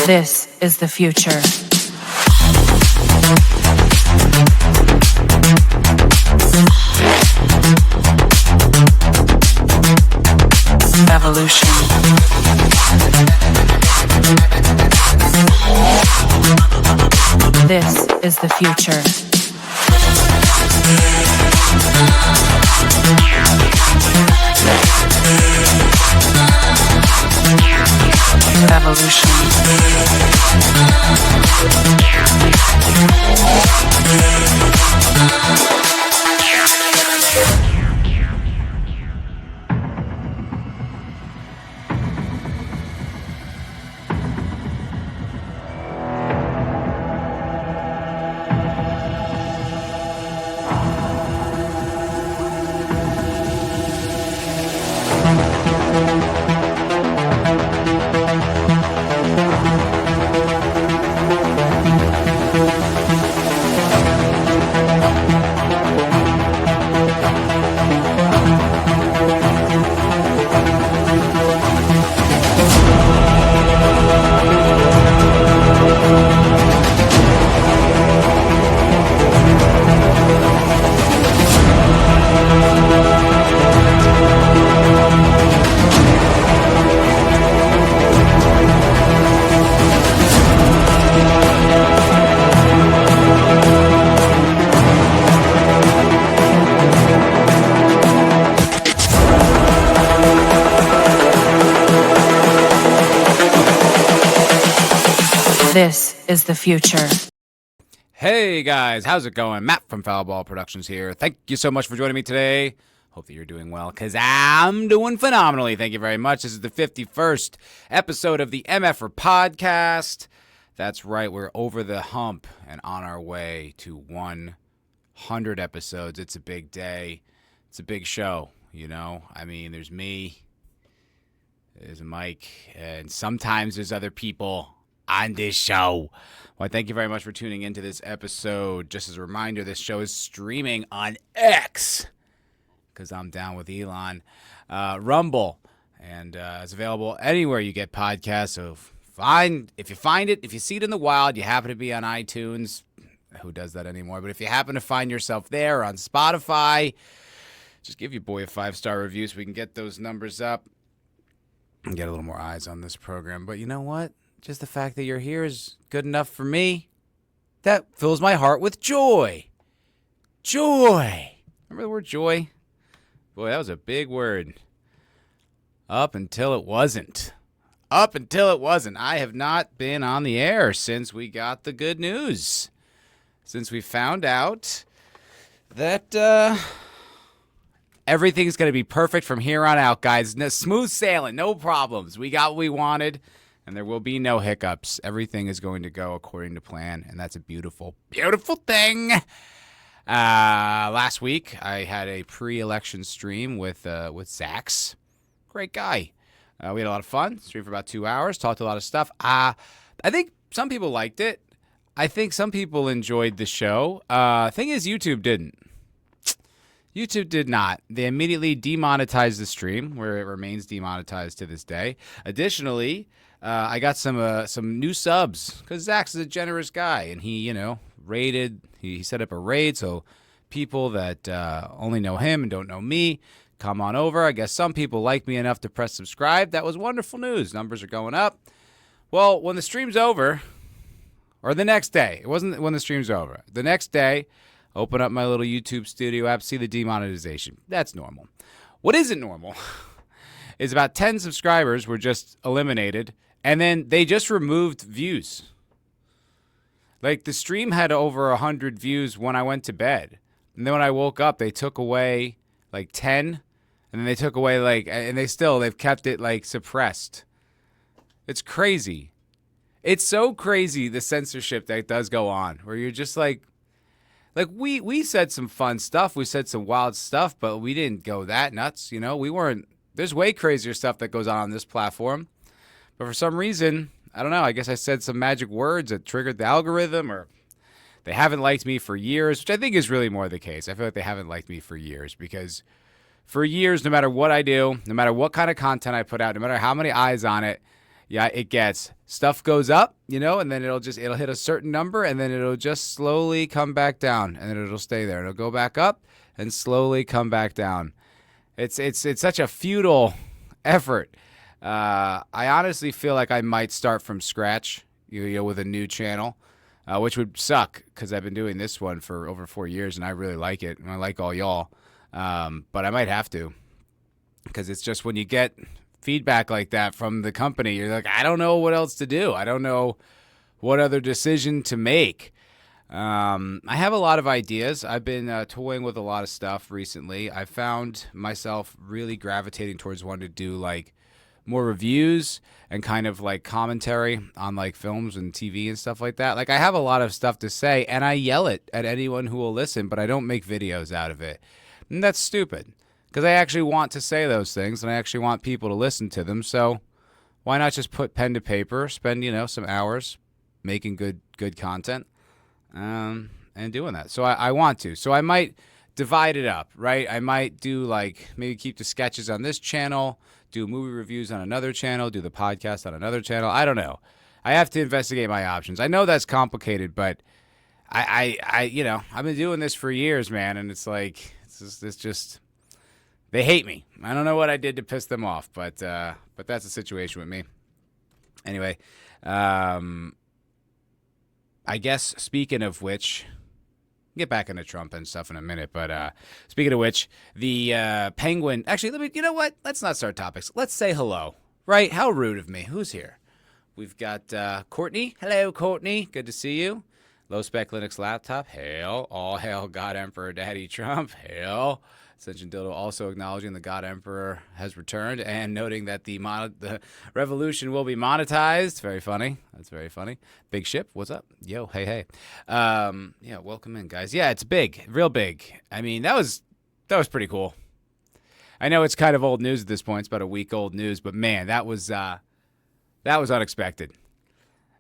This is the future. Evolution. This is the future. Evolution. This is the future. Hey guys, how's it going? Matt from Foulball Productions here. Thank you so much for joining me today. Hope that you're doing well, because I'm doing phenomenally. Thank you very much. This is the 51st episode of the MFer Podcast. That's right, we're over the hump and on our way to 100 episodes. It's a big day. It's a big show, you know? I mean, there's me, there's Mike, and sometimes there's other people on this show. Well, thank you very much for tuning into this episode. Just as a reminder, this show is streaming on X, because I'm down with Elon, Rumble, and it's available anywhere you get podcasts. So if you find it, if you see it in the wild, you happen to be on iTunes, who does that anymore? But if you happen to find yourself there or on Spotify, just give your boy a 5-star review so we can get those numbers up and get a little more eyes on this program. But you know what? Just the fact that you're here is good enough for me. That fills my heart with joy. Joy. Remember the word joy? Boy, that was a big word. Up until it wasn't. Up until it wasn't. I have not been on the air since we got the good news. Since we found out that everything's going to be perfect from here on out, guys. No, smooth sailing, no problems. We got what we wanted. And there will be no hiccups. Everything is going to go according to plan, and that's a beautiful, beautiful thing. Last week, I had a pre-election stream with Zax. Great guy. We had a lot of fun. Streamed for about 2 hours. Talked a lot of stuff. I think some people liked it. I think some people enjoyed the show. Thing is, YouTube didn't. YouTube did not. They immediately demonetized the stream, where it remains demonetized to this day. Additionally, I got some new subs, because Zach is a generous guy, and he, raided. He set up a raid, so people that only know him and don't know me, come on over. I guess some people like me enough to press subscribe. That was wonderful news. Numbers are going up. Well, when the stream's over, or the next day, it wasn't when the stream's over. The next day, open up my little YouTube studio app, see the demonetization. That's normal. What isn't normal is about 10 subscribers were just eliminated, and then they just removed views. Like, the stream had over 100 views when I went to bed. And then when I woke up, they took away, 10. And then they took away, and they've kept it, suppressed. It's crazy. It's so crazy, the censorship that does go on, where you're just we said some fun stuff. We said some wild stuff, but we didn't go that nuts. We weren't. There's way crazier stuff that goes on this platform. But for some reason, I don't know, I guess I said some magic words that triggered the algorithm, or they haven't liked me for years, which I think is really more the case. I feel like they haven't liked me for years, because for years, no matter what I do, no matter what kind of content I put out, no matter how many eyes on it, yeah, it gets stuff goes up, and then it'll hit a certain number, and then it'll just slowly come back down, and then it'll stay there. It'll go back up and slowly come back down. It's such a futile effort. I honestly feel like I might start from scratch, with a new channel, which would suck because I've been doing this one for over 4 years, and I really like it, and I like all y'all. But I might have to, because it's just when you get feedback like that from the company, you're like, I don't know what else to do. I don't know what other decision to make. I have a lot of ideas. I've been toying with a lot of stuff recently. I found myself really gravitating towards wanting to do like more reviews and kind of like commentary on like films and TV and stuff like that. Like, I have a lot of stuff to say, and I yell it at anyone who will listen, but I don't make videos out of it. And that's stupid. Because I actually want to say those things, and I actually want people to listen to them. So why not just put pen to paper, spend, some hours making good content, and doing that. So I want to. So I might divide it up, right? I might do like maybe keep the sketches on this channel, do movie reviews on another channel, do the podcast on another channel. I don't know. I have to investigate my options. I know that's complicated, but I've been doing this for years, man, and it's like it's just. They hate me. I don't know what I did to piss them off, but that's the situation with me. Anyway, I guess speaking of which, get back into Trump and stuff in a minute, but speaking of which, the Penguin. Actually, you know what? Let's not start topics. Let's say hello. Right? How rude of me. Who's here? We've got Courtney. Hello, Courtney. Good to see you. Low Spec Linux Laptop. Hail. All hail God Emperor Daddy Trump. Hail. Ascension Dildo also acknowledging the God Emperor has returned and noting that the revolution will be monetized. Very funny. That's very funny. Big Ship, what's up? Yo, hey. Yeah, welcome in, guys. Yeah, it's big, real big. I mean, that was pretty cool. I know it's kind of old news at this point. It's about a week old news, but man, that was unexpected.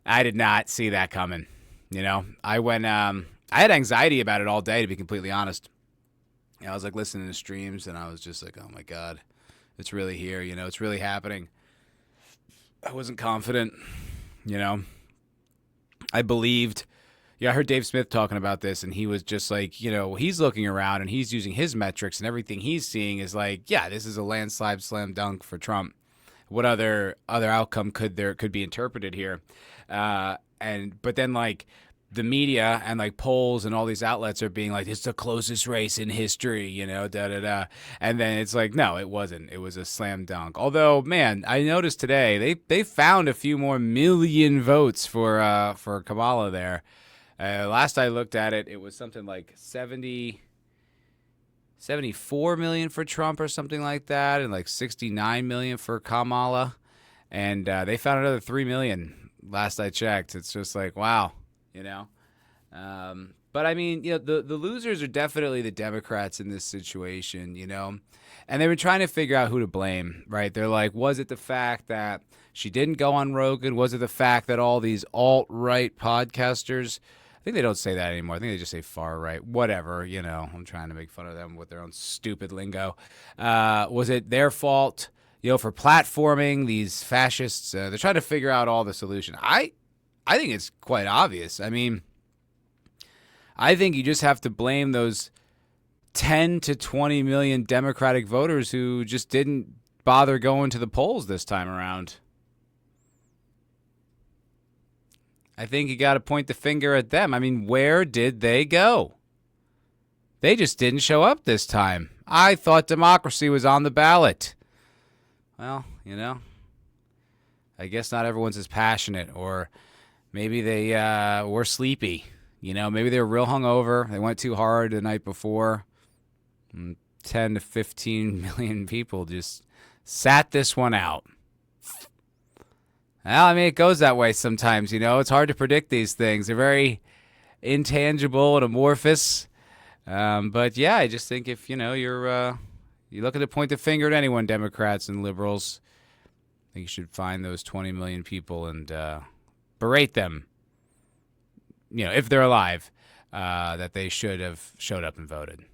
I did not see that coming. I had anxiety about it all day, to be completely honest. I was like listening to streams, and I was just like, oh my God, it's really here. It's really happening. I wasn't confident. I believed. Yeah, I heard Dave Smith talking about this, and he was just like, he's looking around and he's using his metrics, and everything he's seeing is like, yeah, this is a landslide slam dunk for Trump. What other outcome could be interpreted here? But then like the media and like polls and all these outlets are being like, it's the closest race in history, And then it's like, no, it wasn't. It was a slam dunk. Although, man, I noticed today they found a few more million votes for Kamala there. Last I looked at it, it was something like 74 million for Trump or something like that, and like 69 million for Kamala. And they found another 3 million last I checked. It's just like, wow. But I mean, the losers are definitely the Democrats in this situation, and they've been trying to figure out who to blame, right? They're like, was it the fact that she didn't go on Rogan? Was it the fact that all these alt-right podcasters, I think they don't say that anymore. I think they just say far-right, whatever, I'm trying to make fun of them with their own stupid lingo. Was it their fault, for platforming these fascists? They're trying to figure out all the solution. I think it's quite obvious. I mean, I think you just have to blame those 10 to 20 million Democratic voters who just didn't bother going to the polls this time around. I think you got to point the finger at them. I mean, where did they go? They just didn't show up this time. I thought democracy was on the ballot. Well, I guess not everyone's as passionate, or maybe they were sleepy. Maybe they were real hungover. They went too hard the night before. 10 to 15 million people just sat this one out. Well, I mean, it goes that way sometimes, It's hard to predict these things. They're very intangible and amorphous. But, yeah, I just think if, you're looking to point the finger at anyone, Democrats and liberals, I think you should find those 20 million people and berate them, if they're alive, that they should have showed up and voted.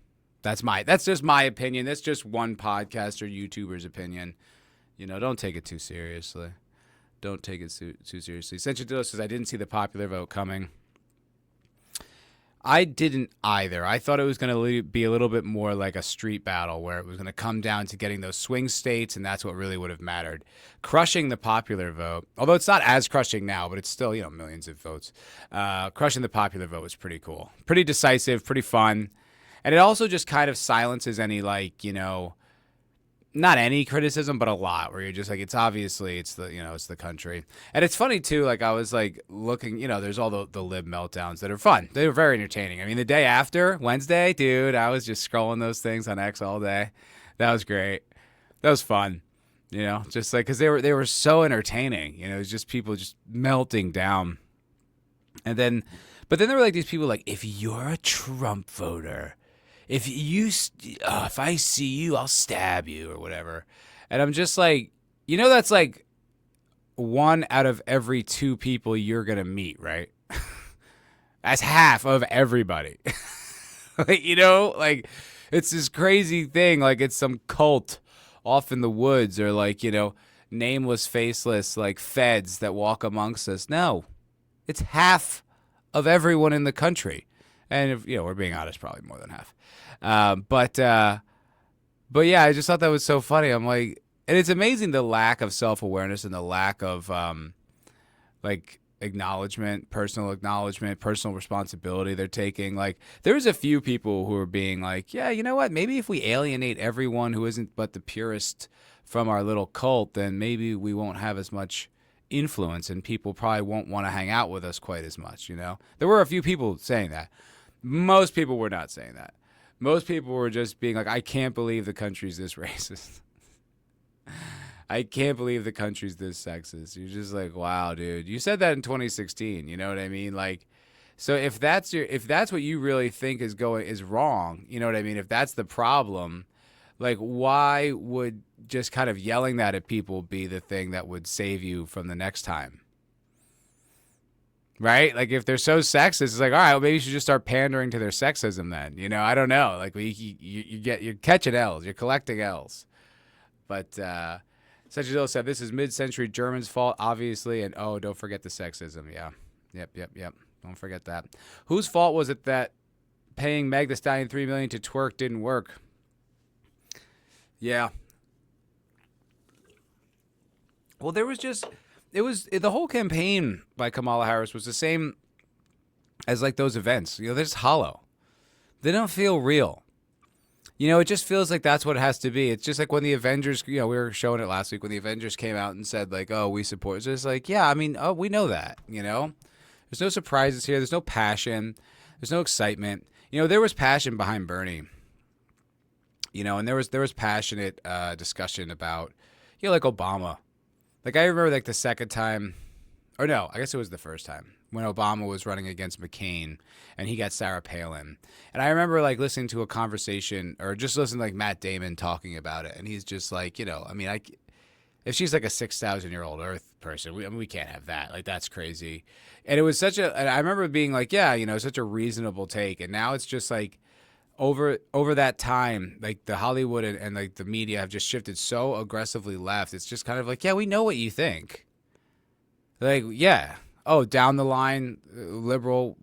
That's just my opinion. That's just one podcast or YouTuber's opinion. Don't take it too seriously. Don't take it too seriously. Senchadillo says, I didn't see the popular vote coming. I didn't either. I thought it was going to be a little bit more like a street battle where it was going to come down to getting those swing states, and that's what really would have mattered. Crushing the popular vote, although it's not as crushing now, but it's still, millions of votes. Crushing the popular vote was pretty cool. Pretty decisive, pretty fun. And it also just kind of silences any, not any criticism, but a lot, where you're just like, it's obviously, it's the country. And it's funny too, I was looking, there's all the lib meltdowns that are fun. They were very entertaining. I mean, the day after, Wednesday, dude, I was just scrolling those things on X all day. That was great. That was fun, just because they were so entertaining. It was just people just melting down. But then there were these people if you're a Trump voter, if I see you, I'll stab you or whatever. And I'm just that's 1 out of every 2 people you're going to meet, right? That's half of everybody. It's this crazy thing. It's some cult off in the woods or nameless, faceless, feds that walk amongst us. No, it's half of everyone in the country. And if, we're being honest, probably more than half. But yeah, I just thought that was so funny. I'm and it's amazing the lack of self-awareness and the lack of, acknowledgement, personal responsibility they're taking. There's a few people who are being yeah, you know what? Maybe if we alienate everyone who isn't but the purest from our little cult, then maybe we won't have as much influence and people probably won't want to hang out with us quite as much, There were a few people saying that. Most people were not saying that. Most people were just being I can't believe the country's this racist. I can't believe the country's this sexist. You're just wow, dude. You said that in 2016. You know what I mean? So if that's what you really think is wrong, you know what I mean? If that's the problem, why would just kind of yelling that at people be the thing that would save you from the next time? Right? If they're so sexist, it's all right, well, maybe you should just start pandering to their sexism then. I don't know. You're catching L's. You're collecting L's. But Senchadillo said, this is mid-century Germans' fault, obviously, and don't forget the sexism. Yeah. Yep. Don't forget that. Whose fault was it that paying Meg Thee Stallion $3 million to twerk didn't work? Yeah. Well, there was just... the whole campaign by Kamala Harris was the same as those events. They're just hollow. They don't feel real. It just feels like that's what it has to be. It's just when the Avengers, we were showing it last week when the Avengers came out and said we support. It's just yeah, I mean, we know that, There's no surprises here. There's no passion. There's no excitement. There was passion behind Bernie. And there was passionate discussion about, Obama. I remember the second time, or no, I guess it was the first time when Obama was running against McCain and he got Sarah Palin. And I remember listening to a conversation or just listening to Matt Damon talking about it. And he's just if she's a 6,000-year-old Earth person, we can't have that. That's crazy. And it was and I remember being yeah, such a reasonable take. And now it's just over that time, the Hollywood and the media have just shifted so aggressively left. It's just kind of yeah, we know what you think. Yeah. Oh, down the line, liberal,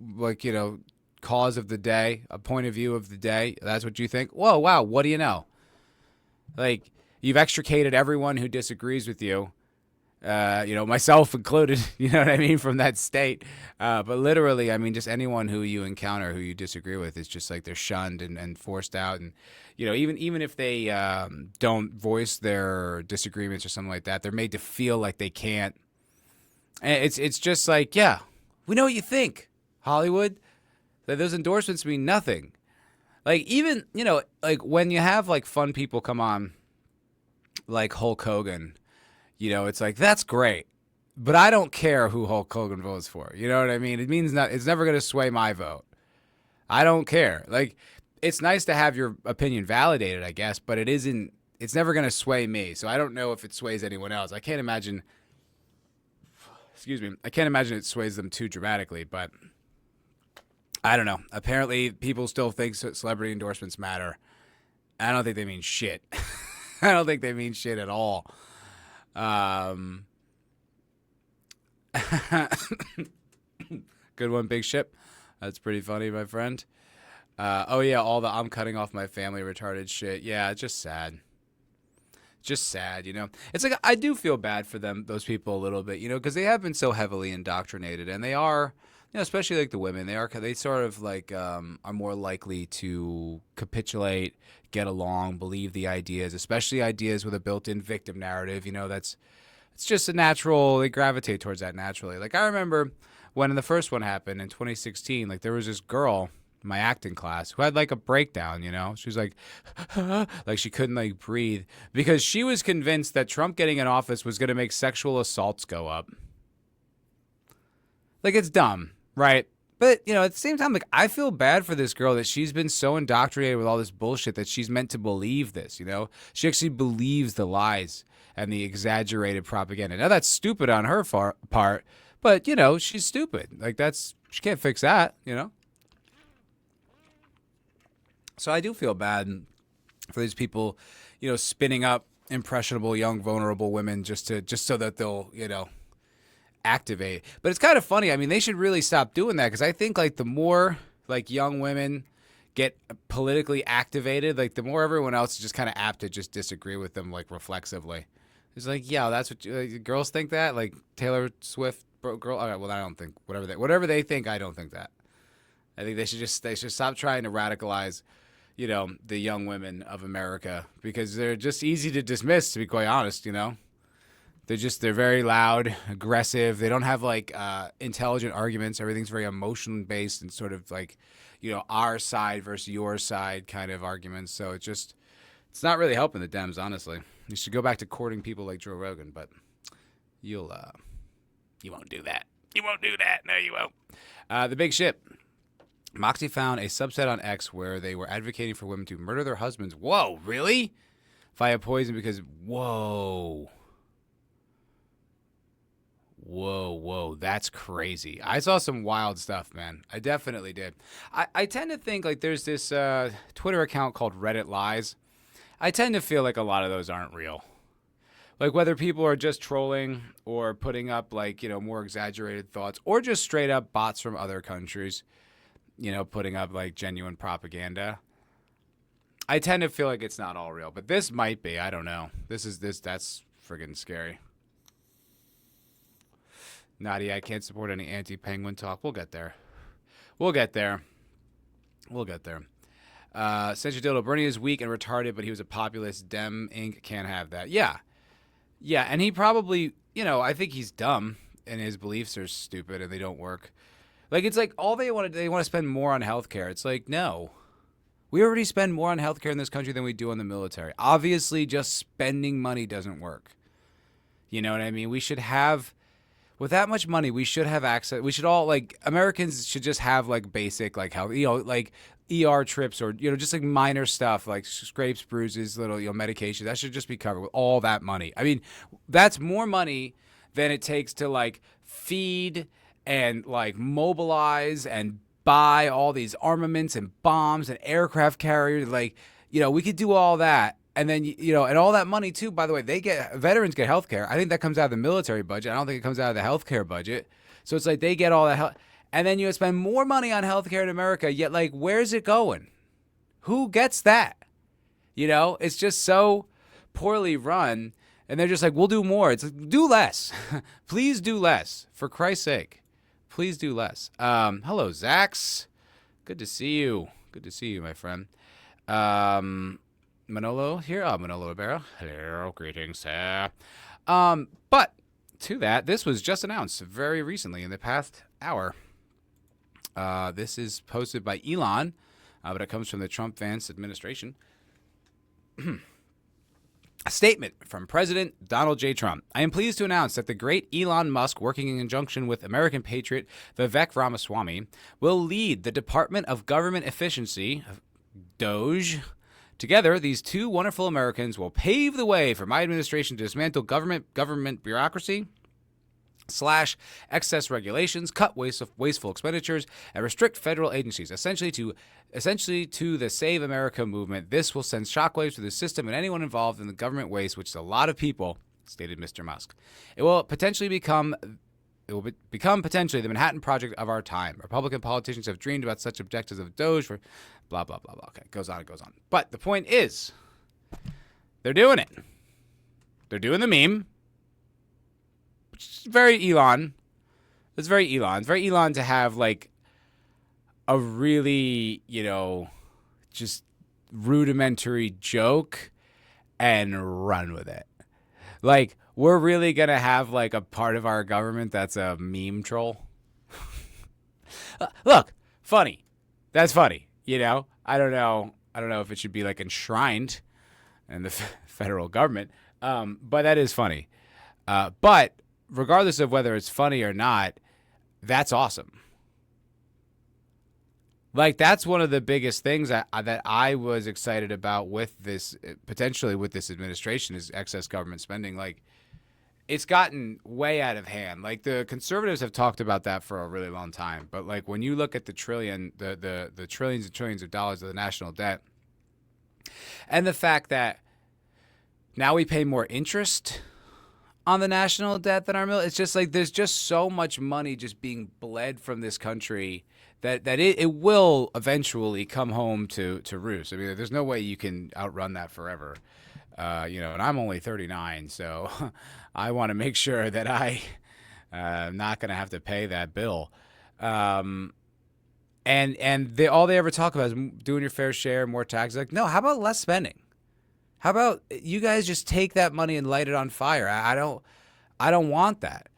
cause of the day, a point of view of the day. That's what you think. Whoa, wow. What do you know? You've extricated everyone who disagrees with you. Myself included, you know what I mean, from that state. But literally, I mean, just anyone who you encounter who you disagree with is just they're shunned and forced out. And, even if they don't voice their disagreements or something like that, they're made to feel like they can't. And it's just yeah, we know what you think, Hollywood. Those endorsements mean nothing. Even, when you have fun people come on, Hulk Hogan, it's that's great, but I don't care who Hulk Hogan votes for. You know what I mean? It means it's never going to sway my vote. I don't care. It's nice to have your opinion validated, I guess, but it's never going to sway me. So I don't know if it sways anyone else. I can't imagine it sways them too dramatically, but I don't know. Apparently people still think celebrity endorsements matter. I don't think they mean shit. I don't think they mean shit at all. Good one, Big Ship. That's pretty funny, my friend. Oh, yeah, all the I'm cutting off my family retarded shit. Yeah, it's just sad. Just sad, you know. It's like I do feel bad for them, those people a little bit, you know, because they have been so heavily indoctrinated, and they are, you know, especially like the women, they sort of like are more likely to capitulate, get along, believe the ideas, especially ideas with a built-in victim narrative. You know, it's just a natural. They gravitate towards that naturally. Like I remember when the first one happened in 2016, like there was this girl in my acting class who had like a breakdown, you know. She was like like she couldn't like breathe because she was convinced that Trump getting in office was going to make sexual assaults go up. Like it's dumb, right? But, you know, at the same time, like I feel bad for this girl that she's been so indoctrinated with all this bullshit that she's meant to believe this, you know? She actually believes the lies and the exaggerated propaganda. Now that's stupid on her part, but, you know, she's stupid. Like she can't fix that, you know? So I do feel bad for these people, you know, spinning up impressionable, young, vulnerable women just so that they'll, you know, activate. But it's kind of funny. I mean, they should really stop doing that because I think like the more like young women get politically activated, like the more everyone else is just kind of apt to just disagree with them like reflexively. It's like, yeah, that's what girls think that. Like Taylor Swift, girl. All right, well, I don't think whatever they think. I don't think that. I think they should stop trying to radicalize, you know, the young women of America because they're just easy to dismiss, to be quite honest, you know. They're very loud, aggressive. They don't have like intelligent arguments. Everything's very emotion based and sort of like, you know, our side versus your side kind of arguments. So it's not really helping the Dems, honestly. You should go back to courting people like Joe Rogan, but you won't do that. You won't do that. No, you won't. The Big Ship. Moxie found a subset on X where they were advocating for women to murder their husbands. Whoa, really? Via poison because, whoa, that's crazy. I saw some wild stuff, man. I definitely did. I tend to think like there's this Twitter account called Reddit Lies. I tend to feel like a lot of those aren't real. Like whether people are just trolling or putting up like, you know, more exaggerated thoughts or just straight up bots from other countries, you know, putting up like genuine propaganda. I tend to feel like it's not all real, but this might be. I don't know. That's friggin' scary. Nadia, I can't support any anti-penguin talk. We'll get there. Century Dildo, Bernie is weak and retarded, but he was a populist. Dem Inc. can't have that. Yeah, and he probably, you know, I think he's dumb and his beliefs are stupid and they don't work. Like, it's like all they want to spend more on healthcare. It's like, no. We already spend more on healthcare in this country than we do on the military. Obviously, just spending money doesn't work. You know what I mean? We should have, with that much money, we should have access. We should all, like, Americans should just have, like, basic, like, health, you know, like, ER trips or, you know, just, like, minor stuff, like scrapes, bruises, little, you know, medication. That should just be covered with all that money. I mean, that's more money than it takes to, like, feed and, like, mobilize and buy all these armaments and bombs and aircraft carriers. Like, you know, we could do all that. And then, you know, and all that money, too, by the way, veterans get health care. I think that comes out of the military budget. I don't think it comes out of the health care budget. So it's like they get all that health. And then you spend more money on health care in America, yet, like, where's it going? Who gets that? You know, it's just so poorly run. And they're just like, we'll do more. It's like, do less. Please do less. For Christ's sake. Please do less. Hello, Zax. Good to see you. Good to see you, my friend. Manolo here. Manolo Rivera. Hello, greetings. But to that, this was just announced very recently in the past hour. This is posted by Elon, but it comes from the Trump-Vance administration. A statement from President Donald J. Trump. I am pleased to announce that the great Elon Musk, working in conjunction with American patriot Vivek Ramaswamy, will lead the Department of Government Efficiency, Doge. Together, these two wonderful Americans will pave the way for my administration to dismantle government bureaucracy, slash excess regulations, cut wasteful expenditures, and restrict federal agencies, essentially to the Save America movement. This will send shockwaves through the system and anyone involved in the government waste, which is a lot of people, stated Mr. Musk. It will potentially become It will become potentially the Manhattan Project of our time. Republican politicians have dreamed about such objectives of Doge for blah, blah, blah, blah. Okay, it goes on. But the point is, they're doing it. They're doing the meme, which is very Elon. It's very Elon. It's very Elon to have, like, a really, just rudimentary joke and run with it. Like, we're really going to have, like, a part of our government that's a meme troll. Look, funny. That's funny, I don't know if it should be, like, enshrined in the federal government, but that is funny. But regardless of whether it's funny or not, that's awesome. Like, that's one of the biggest things that I was excited about with this, potentially with this administration, is excess government spending. Like, it's gotten way out of hand. Like, the conservatives have talked about that for a really long time. But, like, when you look at the trillions and trillions of dollars of the national debt, and the fact that now we pay more interest on the national debt than our it's just like there's just so much money just being bled from this country that it will eventually come home to roost. I mean, there's no way you can outrun that forever. And I'm only 39, so I want to make sure that I'm not going to have to pay that bill. And all they ever talk about is doing your fair share, more taxes. Like, no, how about less spending? How about you guys just take that money and light it on fire? I don't want that.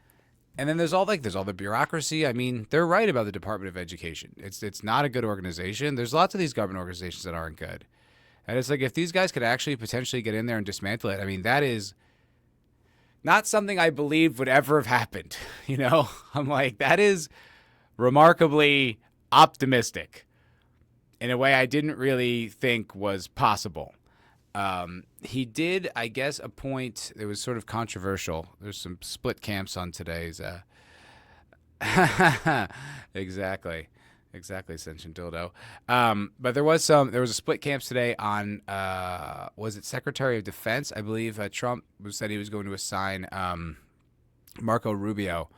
And then there's all the bureaucracy. I mean, they're right about the Department of Education. It's not a good organization. There's lots of these government organizations that aren't good. And it's like, if these guys could actually potentially get in there and dismantle it, I mean, that is not something I believed would ever have happened. I'm like, that is remarkably optimistic in a way I didn't really think was possible. He did, I guess, appoint, it was sort of controversial. There's some split camps on today's, exactly, Sentient Dildo. But there was a split camps today on, was it Secretary of Defense? I believe Trump said he was going to assign Marco Rubio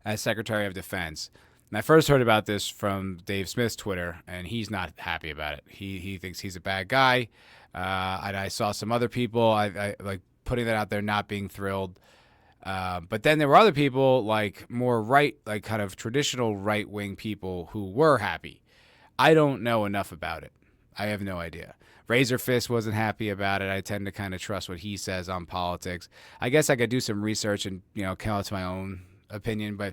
as Secretary of Defense. And I first heard about this from Dave Smith's Twitter, and he's not happy about it. He thinks he's a bad guy. And I saw some other people I like putting that out there, not being thrilled. But then there were other people, like more right, like kind of traditional right-wing people, who were happy. I don't know enough about it. I have no idea. Razor Fist wasn't happy about it. I tend to kind of trust what he says on politics. I guess I could do some research and, come out to my own opinion, but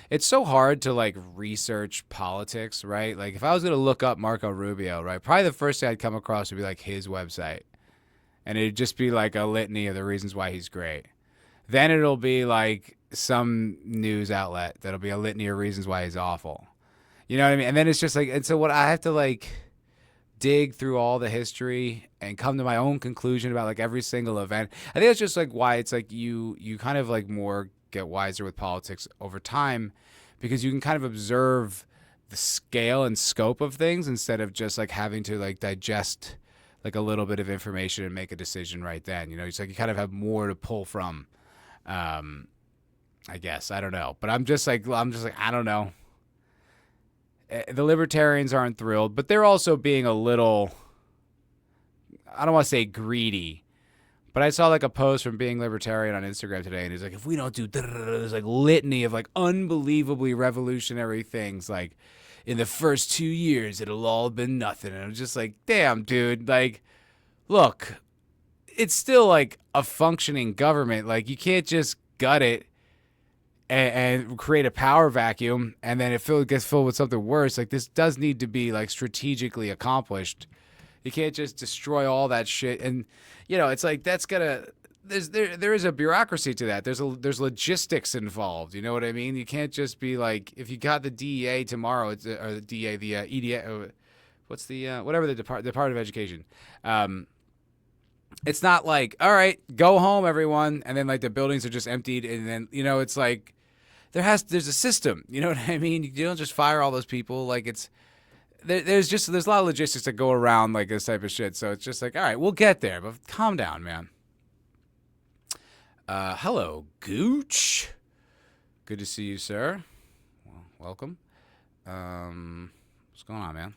it's so hard to, like, research politics, right? Like, if I was going to look up Marco Rubio, right, probably the first thing I'd come across would be, like, his website. And it'd just be, like, a litany of the reasons why he's great. Then it'll be, like, some news outlet that'll be a litany of reasons why he's awful. You know what I mean? And then it's just, like, and so what I have to, like, dig through all the history and come to my own conclusion about, like, every single event. I think that's just, like, why it's, like, you kind of, like, more get wiser with politics over time, because you can kind of observe the scale and scope of things instead of just like having to like digest like a little bit of information and make a decision right then. It's like you kind of have more to pull from. I guess I don't know, but I'm just like I don't know. The libertarians aren't thrilled, but they're also being a little, I don't want to say greedy. But I saw like a post from Being Libertarian on Instagram today, and he's like, if we don't do there's like litany of like unbelievably revolutionary things, like in the first 2 years, it'll all been nothing. And I'm just like, damn, dude, like, look, it's still like a functioning government. Like, you can't just gut it and create a power vacuum and then it gets filled with something worse. Like, this does need to be like strategically accomplished. You can't just destroy all that shit. And, it's like that's there is a bureaucracy to that. There's logistics involved. You know what I mean? You can't just be like, if you got the DEA tomorrow, or the DEA, the EDA, what's the, whatever the Department of Education. It's not like, all right, go home, everyone. And then like the buildings are just emptied. And then, it's like, there's a system. You know what I mean? You don't just fire all those people. Like there's a lot of logistics that go around like this type of shit. So it's just like, all right, we'll get there, but calm down, man. Hello, Gooch. Good to see you, sir. Well, welcome. What's going on, man?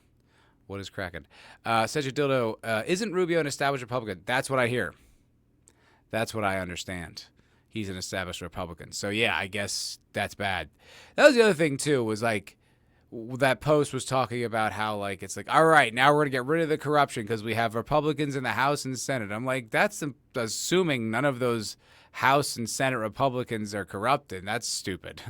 What is cracking? Cedric Dildo, isn't Rubio an established Republican? That's what I hear. That's what I understand. He's an established Republican. So, yeah, I guess that's bad. That was the other thing, too, was like that post was talking about how, like, it's like, all right, now we're going to get rid of the corruption because we have Republicans in the House and Senate. I'm like, that's assuming none of those House and Senate Republicans are corrupted. That's stupid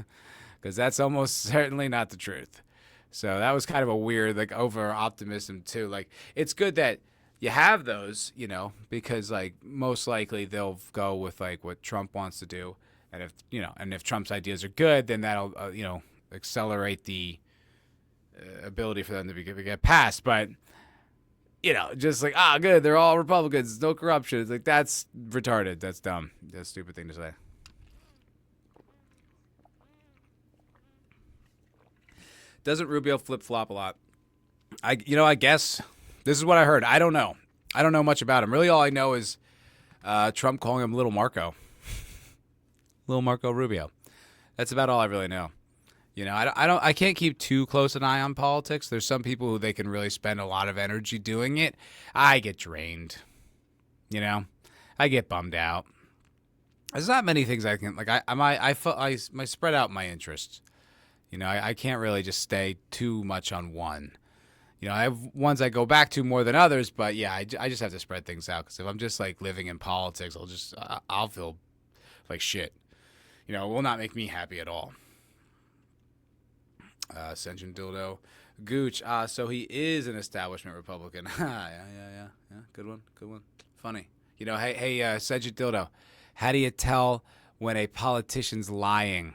because that's almost certainly not the truth. So that was kind of a weird, like, over optimism, too. Like, it's good that you have those, you know, because, like, most likely they'll go with, like, what Trump wants to do. And if, you know, and if Trump's ideas are good, then that'll, you know, accelerate the ability for them to get passed. But, you know, just like, good, they're all Republicans, no corruption. It's like, that's retarded. That's dumb. That's a stupid thing to say. Doesn't Rubio flip-flop a lot? I guess this is what I heard. I don't know. I don't know much about him. Really, all I know is Trump calling him Little Marco. Little Marco Rubio. That's about all I really know. You know, I can't keep too close an eye on politics. There's some people who they can really spend a lot of energy doing it. I get drained. You know, I get bummed out. There's not many things I can like. I spread out my interests. You know, I can't really just stay too much on one. You know, I have ones I go back to more than others, but yeah, I just have to spread things out because if I'm just like living in politics, I'll feel like shit. You know, it will not make me happy at all. Senjin Dildo. Gooch. So he is an establishment Republican. Yeah. Good one. Funny. You know, hey, Senjin Dildo. How do you tell when a politician's lying?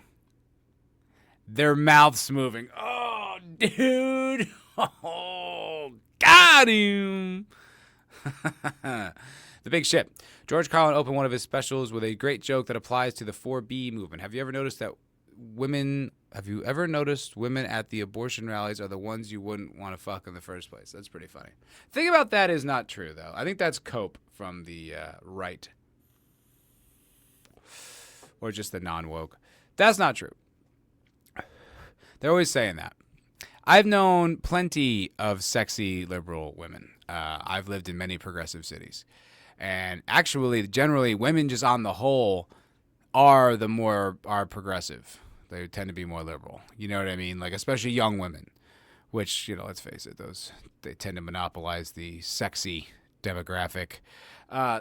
Their mouth's moving. Oh, dude. Oh, got him. The big shit. George Carlin opened one of his specials with a great joke that applies to the 4B movement. Have you ever noticed women at the abortion rallies are the ones you wouldn't want to fuck in the first place? That's pretty funny. The thing about that is not true, though. I think that's cope from the right. Or just the non-woke. That's not true. They're always saying that. I've known plenty of sexy liberal women. I've lived in many progressive cities. And actually, generally, women just on the whole are progressive. They tend to be more liberal. You know what I mean? Like, especially young women, which, you know, let's face it, they tend to monopolize the sexy demographic.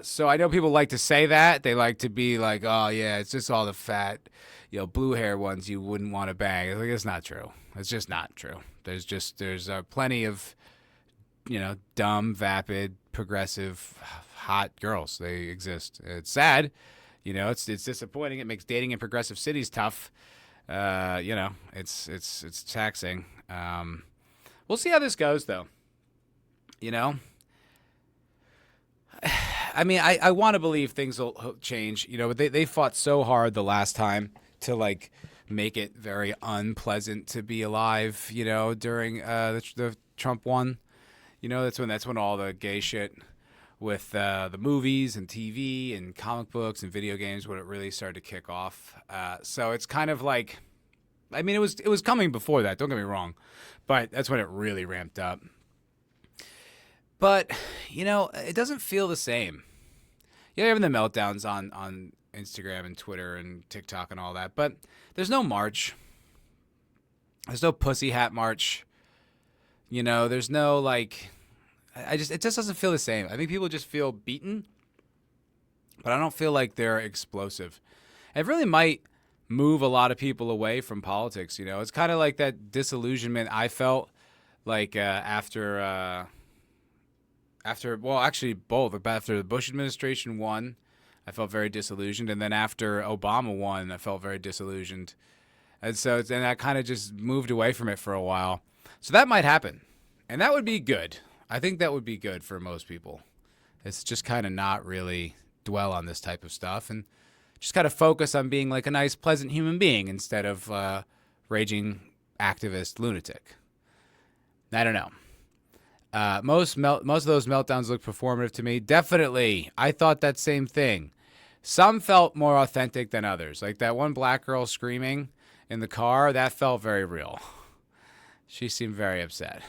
So I know people like to say that. They like to be like, oh, yeah, it's just all the fat, you know, blue hair ones you wouldn't want to bang. It's like, it's not true. It's just not true. There's plenty of, you know, dumb, vapid, progressive, hot girls. They exist. It's sad. You know, it's disappointing. It makes dating in progressive cities tough. You know, it's taxing. We'll see how this goes, though. You know? I mean, I want to believe things will change, you know, but they fought so hard the last time to, like, make it very unpleasant to be alive, you know, during the Trump one. You know, that's when all the gay shit with the movies and TV and comic books and video games, when it really started to kick off. So it's kind of like, I mean, it was coming before that, don't get me wrong, but that's when it really ramped up. But, you know, it doesn't feel the same. You're having the meltdowns on Instagram and Twitter and TikTok and all that, but there's no march. There's no pussy hat march. You know, there's no, like, it just doesn't feel the same. I think people just feel beaten, but I don't feel like they're explosive. It really might move a lot of people away from politics, you know. It's kind of like that disillusionment I felt like after the Bush administration won, I felt very disillusioned, and then after Obama won, I felt very disillusioned, and I kind of just moved away from it for a while. So that might happen, and that would be good. I think that would be good for most people. It's just kind of not really dwell on this type of stuff and just kind of focus on being like a nice, pleasant human being instead of raging activist lunatic. I don't know. Most of those meltdowns look performative to me. Definitely. I thought that same thing. Some felt more authentic than others. Like that one black girl screaming in the car, that felt very real. She seemed very upset.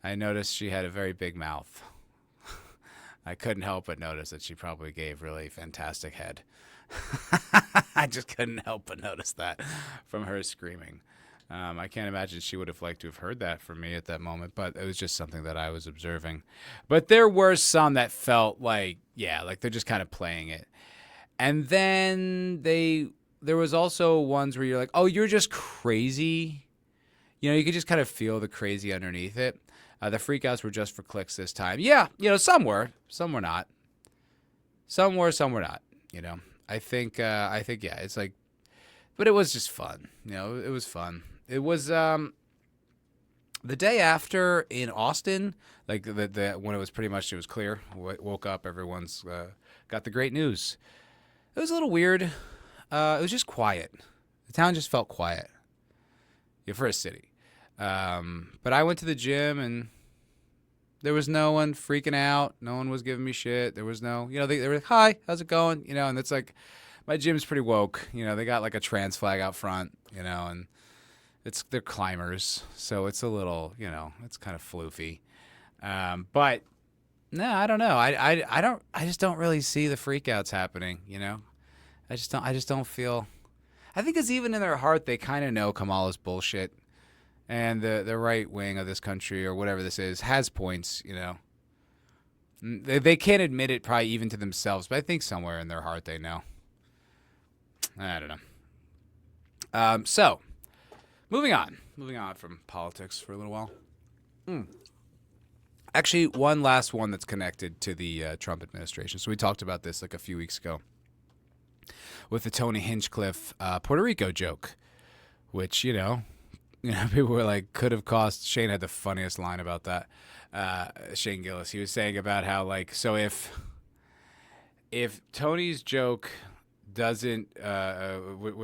I noticed she had a very big mouth. I couldn't help but notice that she probably gave really fantastic head. I just couldn't help but notice that from her screaming. I can't imagine she would have liked to have heard that from me at that moment, but it was just something that I was observing. But there were some that felt like, yeah, like they're just kind of playing it. And then there was also ones where you're like, oh, you're just crazy. You know, you could just kind of feel the crazy underneath it. The freakouts were just for clicks this time. Yeah, you know, some were not. Some were not, you know. I think, yeah, it's like, but it was just fun. You know, it was fun. It was the day after in Austin, like when it was pretty much, it was clear. Woke up, everyone's got the great news. It was a little weird. It was just quiet. The town just felt quiet. Yeah, for a city. But I went to the gym and there was no one freaking out. No one was giving me shit. There was no, you know, they were like, hi, how's it going? You know, and it's like, my gym's pretty woke. You know, they got like a trans flag out front, you know, and they're climbers. So it's a little, you know, it's kind of floofy. But no, I don't know. I just don't really see the freakouts happening, you know? I just don't feel, I think it's even in their heart, they kind of know Kamala's bullshit. And the right wing of this country, or whatever this is, has points, you know. They can't admit it probably even to themselves, but I think somewhere in their heart they know. I don't know. So, moving on from politics for a little while. Actually, one last one that's connected to the Trump administration. So we talked about this like a few weeks ago with the Tony Hinchecliff Puerto Rico joke, which, you know, people were like, could have cost. Shane had the funniest line about that. Shane Gillis. He was saying about how, like, so if Tony's joke doesn't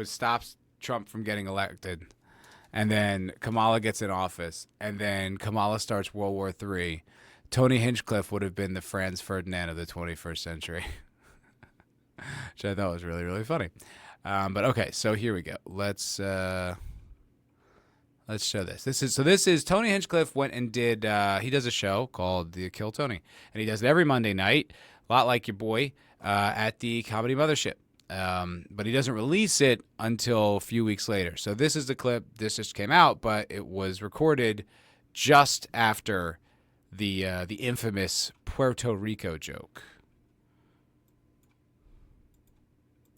stops Trump from getting elected, and then Kamala gets in office, and then Kamala starts World War III, Tony Hinchecliff would have been the Franz Ferdinand of the 21st century. Which I thought was really, really funny. But okay, so here we go. Let's show this. This is Tony Hinchecliff went and did. He does a show called The Kill Tony, and he does it every Monday night, a lot like your boy, at the Comedy Mothership. But he doesn't release it until a few weeks later. So this is the clip. This just came out, but it was recorded just after the infamous Puerto Rico joke.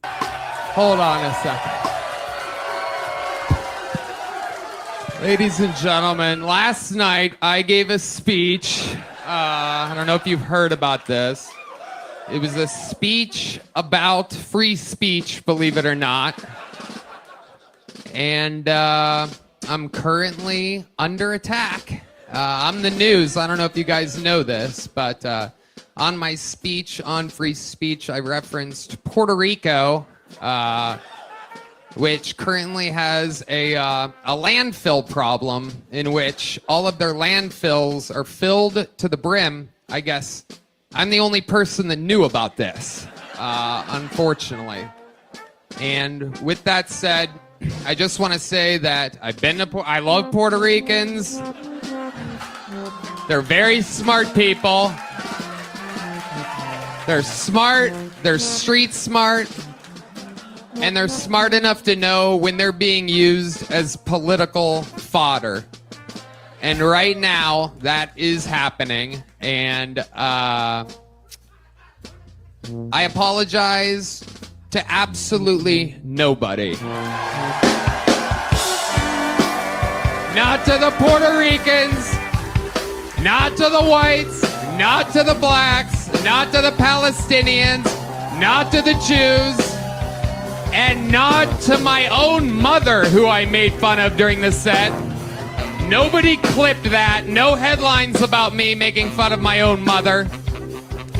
Hold on a second. Ladies and gentlemen, last night I gave a speech. I don't know if you've heard about this. It was a speech about free speech, believe it or not. And I'm currently under attack. I'm the news. I don't know if you guys know this, but on my speech on free speech, I referenced Puerto Rico, which currently has a landfill problem in which all of their landfills are filled to the brim. I guess I'm the only person that knew about this, unfortunately. And with that said, I just want to say that I love Puerto Ricans. They're very smart people. They're smart, they're street smart, and they're smart enough to know when they're being used as political fodder. And right now, that is happening. And I apologize to absolutely nobody. Not to the Puerto Ricans, not to the whites, not to the blacks, not to the Palestinians, not to the Jews, and not to my own mother, who I made fun of during the set. Nobody clipped that. No headlines about me making fun of my own mother.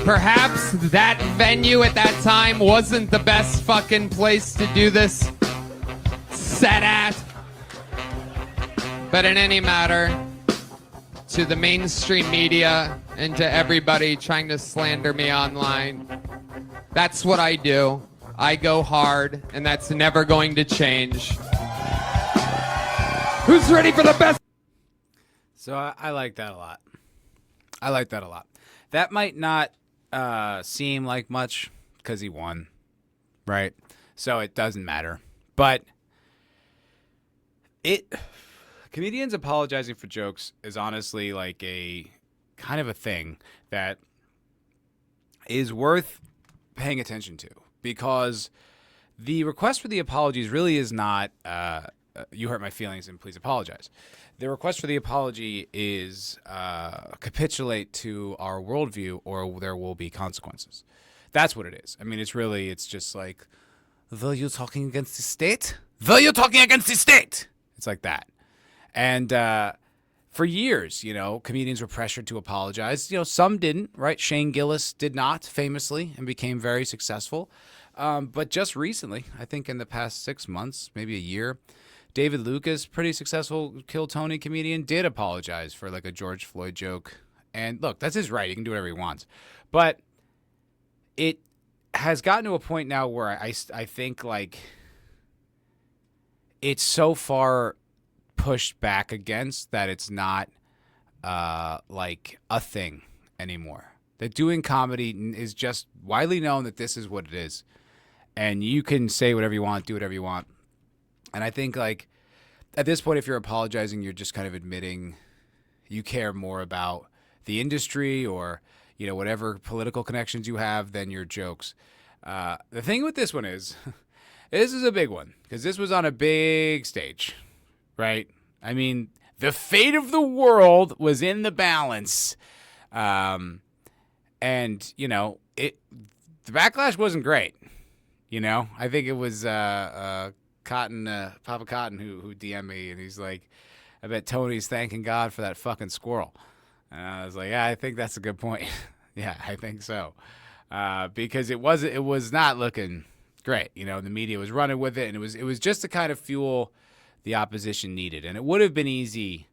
Perhaps that venue at that time wasn't the best fucking place to do this set at. But in any matter, to the mainstream media and to everybody trying to slander me online, that's what I do. I go hard, and that's never going to change. Who's ready for the best? So I like that a lot. I like that a lot. That might not seem like much because he won, right? So it doesn't matter. But comedians apologizing for jokes is honestly like a kind of a thing that is worth paying attention to, because the request for the apologies really is not you hurt my feelings and please apologize. The request for the apology is capitulate to our worldview or there will be consequences. That's what it is. I mean, it's just like, were you talking against the state? Were you talking against the state? It's like that. And for years, comedians were pressured to apologize. Some didn't, right? Shane Gillis did not, famously, and became very successful. But just recently, I think in the past 6 months, maybe a year, David Lucas, pretty successful Kill Tony comedian, did apologize for like a George Floyd joke. And look, that's his right. He can do whatever he wants. But it has gotten to a point now where I think like it's so far pushed back against that it's not like a thing anymore. That doing comedy is just widely known that this is what it is. And you can say whatever you want, do whatever you want. And I think, like, at this point, if you're apologizing, you're just kind of admitting you care more about the industry or, whatever political connections you have than your jokes. The thing with this one is, this is a big one, because this was on a big stage, right? I mean, the fate of the world was in the balance. And, the backlash wasn't great. I think it was Papa Cotton who DM'd me, and he's like, I bet Tony's thanking God for that fucking squirrel. And I was like, yeah, I think that's a good point. Yeah, I think so. Because it was not looking great. The media was running with it, and it was just the kind of fuel the opposition needed. And it would have been easy,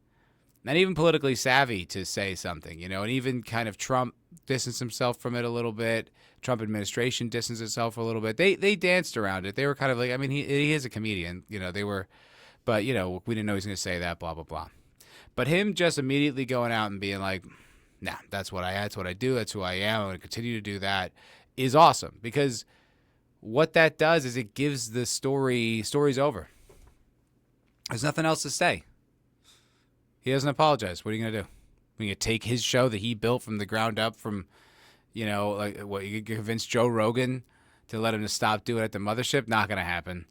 not even politically savvy, to say something, and even kind of Trump distanced himself from it a little bit. Trump administration distanced itself a little bit. They danced around it. They were kind of like, I mean, he is a comedian, they were, but, we didn't know he was going to say that, blah, blah, blah. But him just immediately going out and being like, nah, that's what I do. That's who I am. I'm going to continue to do that is awesome, because what that does is it gives the story's over. There's nothing else to say. He doesn't apologize. What are you going to do? Are you going to take his show that he built from the ground up from, like what, you could convince Joe Rogan to let him to stop doing it at the mothership? Not going to happen.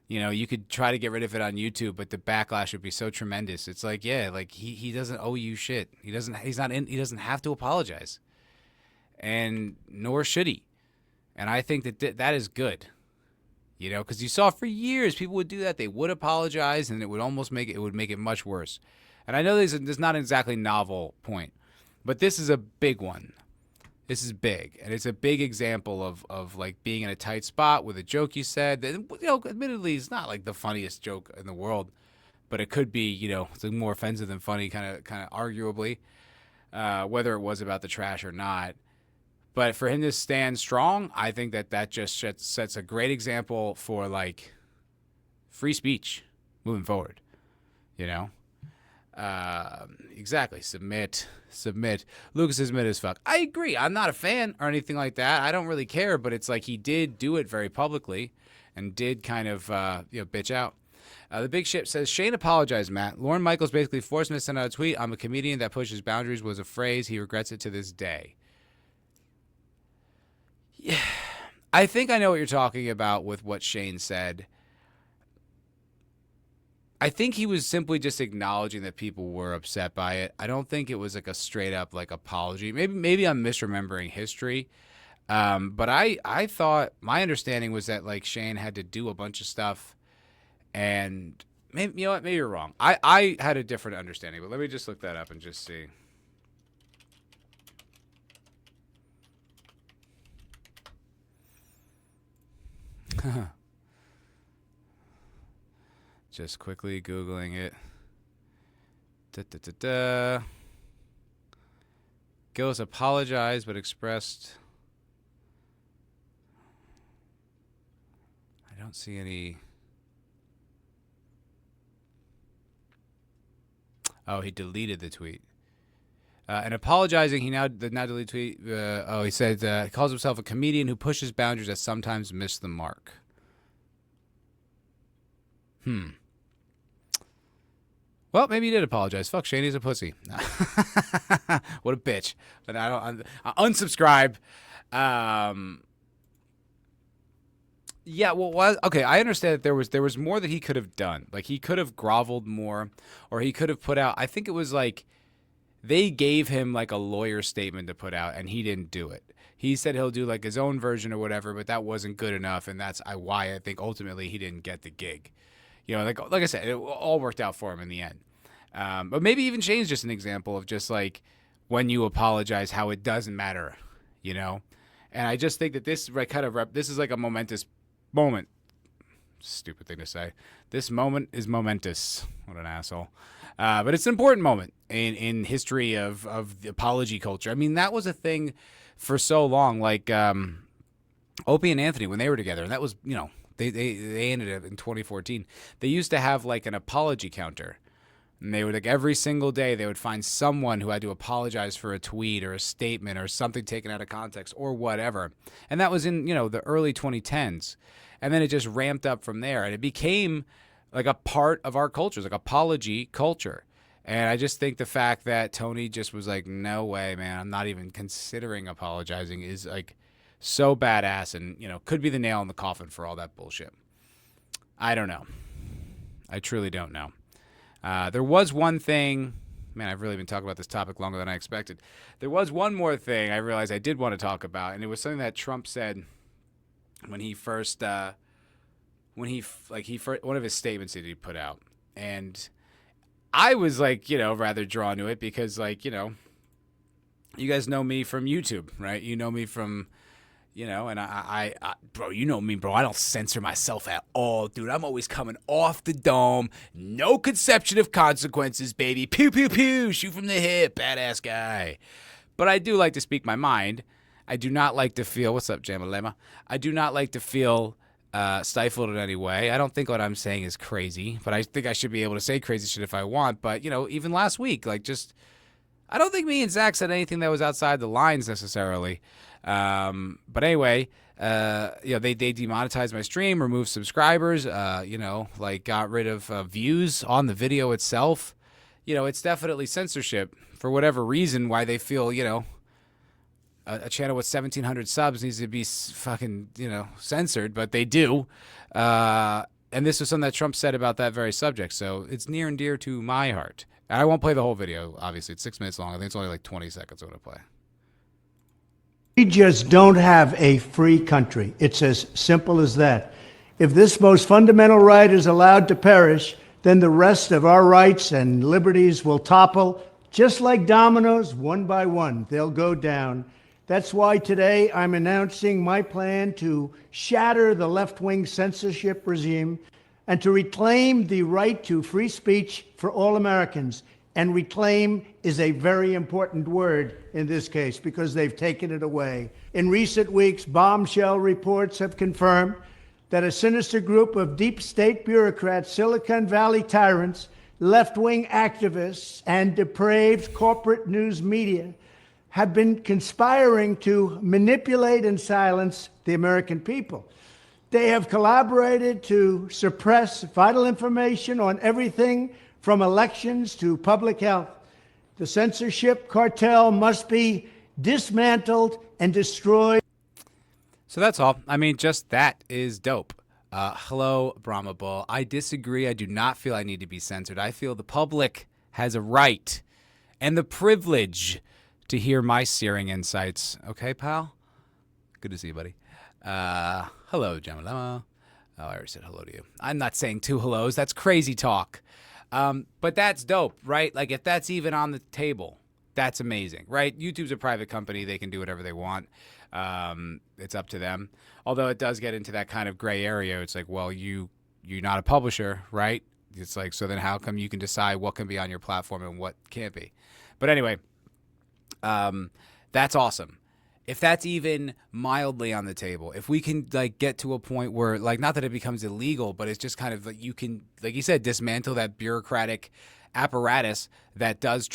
You could try to get rid of it on YouTube, but the backlash would be so tremendous. It's like, yeah, like he doesn't owe you shit. He doesn't have to apologize. And nor should he. And I think that is good. Because you saw for years people would do that. They would apologize, and it would almost make it much worse. And I know this is not exactly novel point, but this is a big one. This is big, and it's a big example of like being in a tight spot with a joke you said that, admittedly, is not like the funniest joke in the world, but it could be, it's like more offensive than funny, kind of arguably, whether it was about the trash or not. But for him to stand strong, I think that just sets a great example for like free speech moving forward. Exactly. Submit. Lucas is mid as fuck. I agree. I'm not a fan or anything like that. I don't really care, but it's like he did do it very publicly and did kind of, bitch out. The Big Ship says, Shane apologized, Matt. Lorne Michaels basically forced him to send out a tweet. I'm a comedian that pushes boundaries was a phrase. He regrets it to this day. Yeah. I think I know what you're talking about with what Shane said. I think he was simply just acknowledging that people were upset by it. I don't think it was like a straight up like apology. Maybe I'm misremembering history. But I thought my understanding was that like Shane had to do a bunch of stuff, and maybe maybe you're wrong. I had a different understanding, but let me just look that up and just see. Just quickly Googling it. Gillis apologized but expressed... I don't see any... Oh, he deleted the tweet. And apologizing, he now deleted the tweet. He said he calls himself a comedian who pushes boundaries that sometimes miss the mark. Well, maybe he did apologize. Fuck, Shaney's a pussy. What a bitch. But I unsubscribe. Yeah, well, okay, I understand that there was more that he could have done. Like, he could have groveled more, or he could have put out, I think it was like, they gave him like a lawyer statement to put out, and he didn't do it. He said he'll do like his own version or whatever, but that wasn't good enough, and that's why I think ultimately he didn't get the gig. You know, like I said, it all worked out for him in the end. But maybe even Shane's just an example of just like when you apologize, how it doesn't matter, you know? And I just think that this this is like a momentous moment. Stupid thing to say. This moment is momentous. What an asshole. But it's an important moment in history of the apology culture. I mean, that was a thing for so long. Like Opie and Anthony, when they were together, and that was, you know, they ended it in 2014. They used to have like an apology counter. And they would, like, every single day, they would find someone who had to apologize for a tweet or a statement or something taken out of context or whatever. And that was in, you know, the early 2010s. And then it just ramped up from there. And it became like a part of our culture, like apology culture. And I just think the fact that Tony just was like, no way, man, I'm not even considering apologizing is like so badass and, you know, could be the nail in the coffin for all that bullshit. I don't know. I truly don't know. There was one thing, man, I've really been talking about this topic longer than I expected. There was one more thing I realized I did want to talk about, and it was something that Trump said when he first, one of his statements that he put out. And I was like, you know, rather drawn to it because, like, you know, you guys know me from YouTube, right? You know me from, you know, and I bro, you know me, bro. I don't censor myself at all, dude. I'm always coming off the dome. No conception of consequences, baby. Pew, pew, pew. Shoot from the hip. Badass guy. But I do like to speak my mind. I do not like to feel, what's up, Jamalema? I do not like to feel stifled in any way. I don't think what I'm saying is crazy, but I think I should be able to say crazy shit if I want. But, you know, even last week, like, just, I don't think me and Zach said anything that was outside the lines necessarily. But anyway, you know, they demonetized my stream, removed subscribers, you know, like got rid of views on the video itself. You know, it's definitely censorship for whatever reason, why they feel, you know, a channel with 1,700 subs needs to be fucking, you know, censored, but they do. And this was something that Trump said about that very subject. So it's near and dear to my heart. And I won't play the whole video. Obviously, it's 6 minutes long. I think it's only like 20 seconds I'm going to play. We just don't have a free country. It's as simple as that. If this most fundamental right is allowed to perish, then the rest of our rights and liberties will topple, just like dominoes, one by one. They'll go down. That's why today I'm announcing my plan to shatter the left-wing censorship regime and to reclaim the right to free speech for all Americans. And reclaim is a very important word in this case because they've taken it away. In recent weeks, bombshell reports have confirmed that a sinister group of deep state bureaucrats, Silicon Valley tyrants, left-wing activists, and depraved corporate news media have been conspiring to manipulate and silence the American people. They have collaborated to suppress vital information on everything from elections to public health. The censorship cartel must be dismantled and destroyed. So that's all. I mean, just that is dope. Hello, Brahma Bull. I disagree. I do not feel I need to be censored. I feel the public has a right and the privilege to hear my searing insights. Okay, pal? Good to see you, buddy. Hello, Jamalama. Oh, I already said hello to you. I'm not saying two hellos. That's crazy talk. But that's dope, right? Like, if that's even on the table, that's amazing, right? YouTube's a private company. They can do whatever they want. It's up to them. Although it does get into that kind of gray area. It's like, well, you're not a publisher, right? It's like, so then how come you can decide what can be on your platform and what can't be? But anyway, that's awesome. if that's even mildly on the table, if we can like get to a point where like, not that it becomes illegal, but it's just kind of like you can, like you said, dismantle that bureaucratic apparatus that does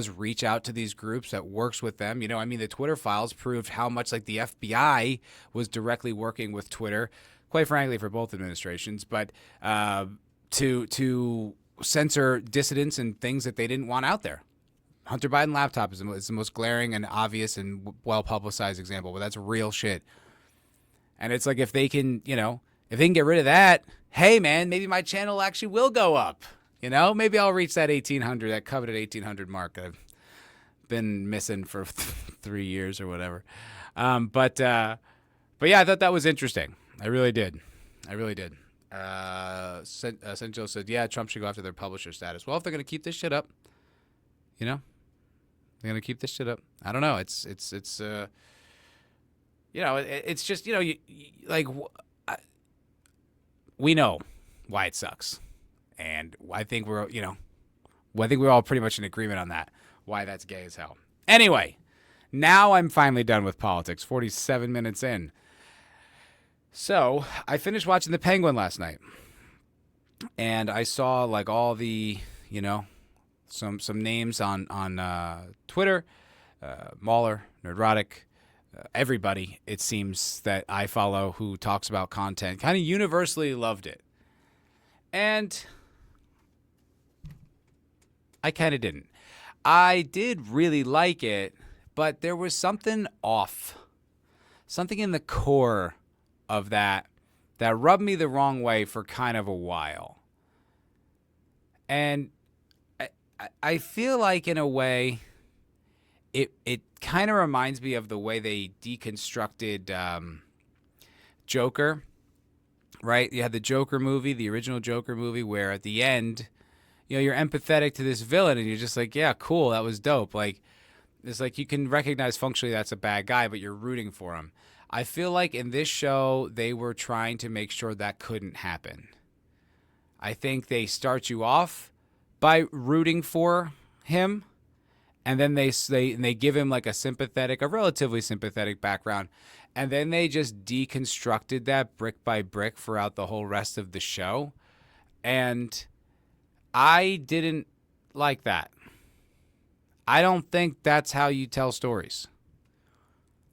reach out to these groups, that works with them. You know, I mean, the Twitter files proved how much like the FBI was directly working with Twitter, quite frankly, for both administrations, but to censor dissidents and things that they didn't want out there. Hunter Biden laptop is the most glaring and obvious and well-publicized example, but that's real shit. And it's like, if they can, you know, if they can get rid of that, hey, man, maybe my channel actually will go up. You know, maybe I'll reach that 1,800, that coveted 1,800 mark. I've been missing for 3 years or whatever. But yeah, I thought that was interesting. I really did. Senjo said, yeah, Trump should go after their publisher status. Well, if they're going to keep this shit up, you know, they're going to keep this shit up. I don't know. It's you know, it's just, you know, we know why it sucks. And I think we're all pretty much in agreement on that, why that's gay as hell. Anyway, now I'm finally done with politics, 47 minutes in. So I finished watching The Penguin last night, and I saw like all the, you know, some names on Twitter, Mahler, Nerdrotic, everybody, it seems, that I follow who talks about content kind of universally loved it. And I kind of didn't. I did really like it, but there was something off. Something in the core of that rubbed me the wrong way for kind of a while. And I feel like, in a way, it kind of reminds me of the way they deconstructed Joker, right? You had the Joker movie, the original Joker movie, where at the end, you know, you're empathetic to this villain, and you're just like, yeah, cool, that was dope. Like, it's like you can recognize functionally that's a bad guy, but you're rooting for him. I feel like in this show, they were trying to make sure that couldn't happen. I think they start you off by rooting for him, and then they give him like a relatively sympathetic background, and then they just deconstructed that brick by brick throughout the whole rest of the show, and I didn't like that. I don't think that's how you tell stories.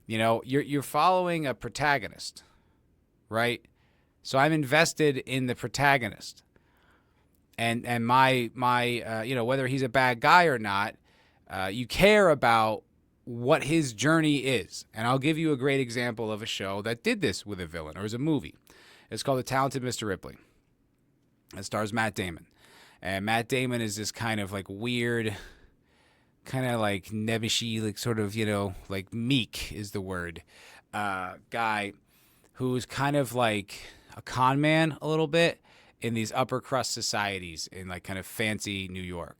You know, you're following a protagonist, right? So I'm invested in the protagonist, and my you know, whether he's a bad guy or not, you care about what his journey is. And I'll give you a great example of a show that did this with a villain, or as a movie. It's called The Talented Mr. Ripley. It stars Matt Damon, and Matt Damon is this kind of like weird, kind of like nebbishy, like sort of, you know, like meek is the word, guy who's kind of like a con man a little bit in these upper crust societies in like kind of fancy New York.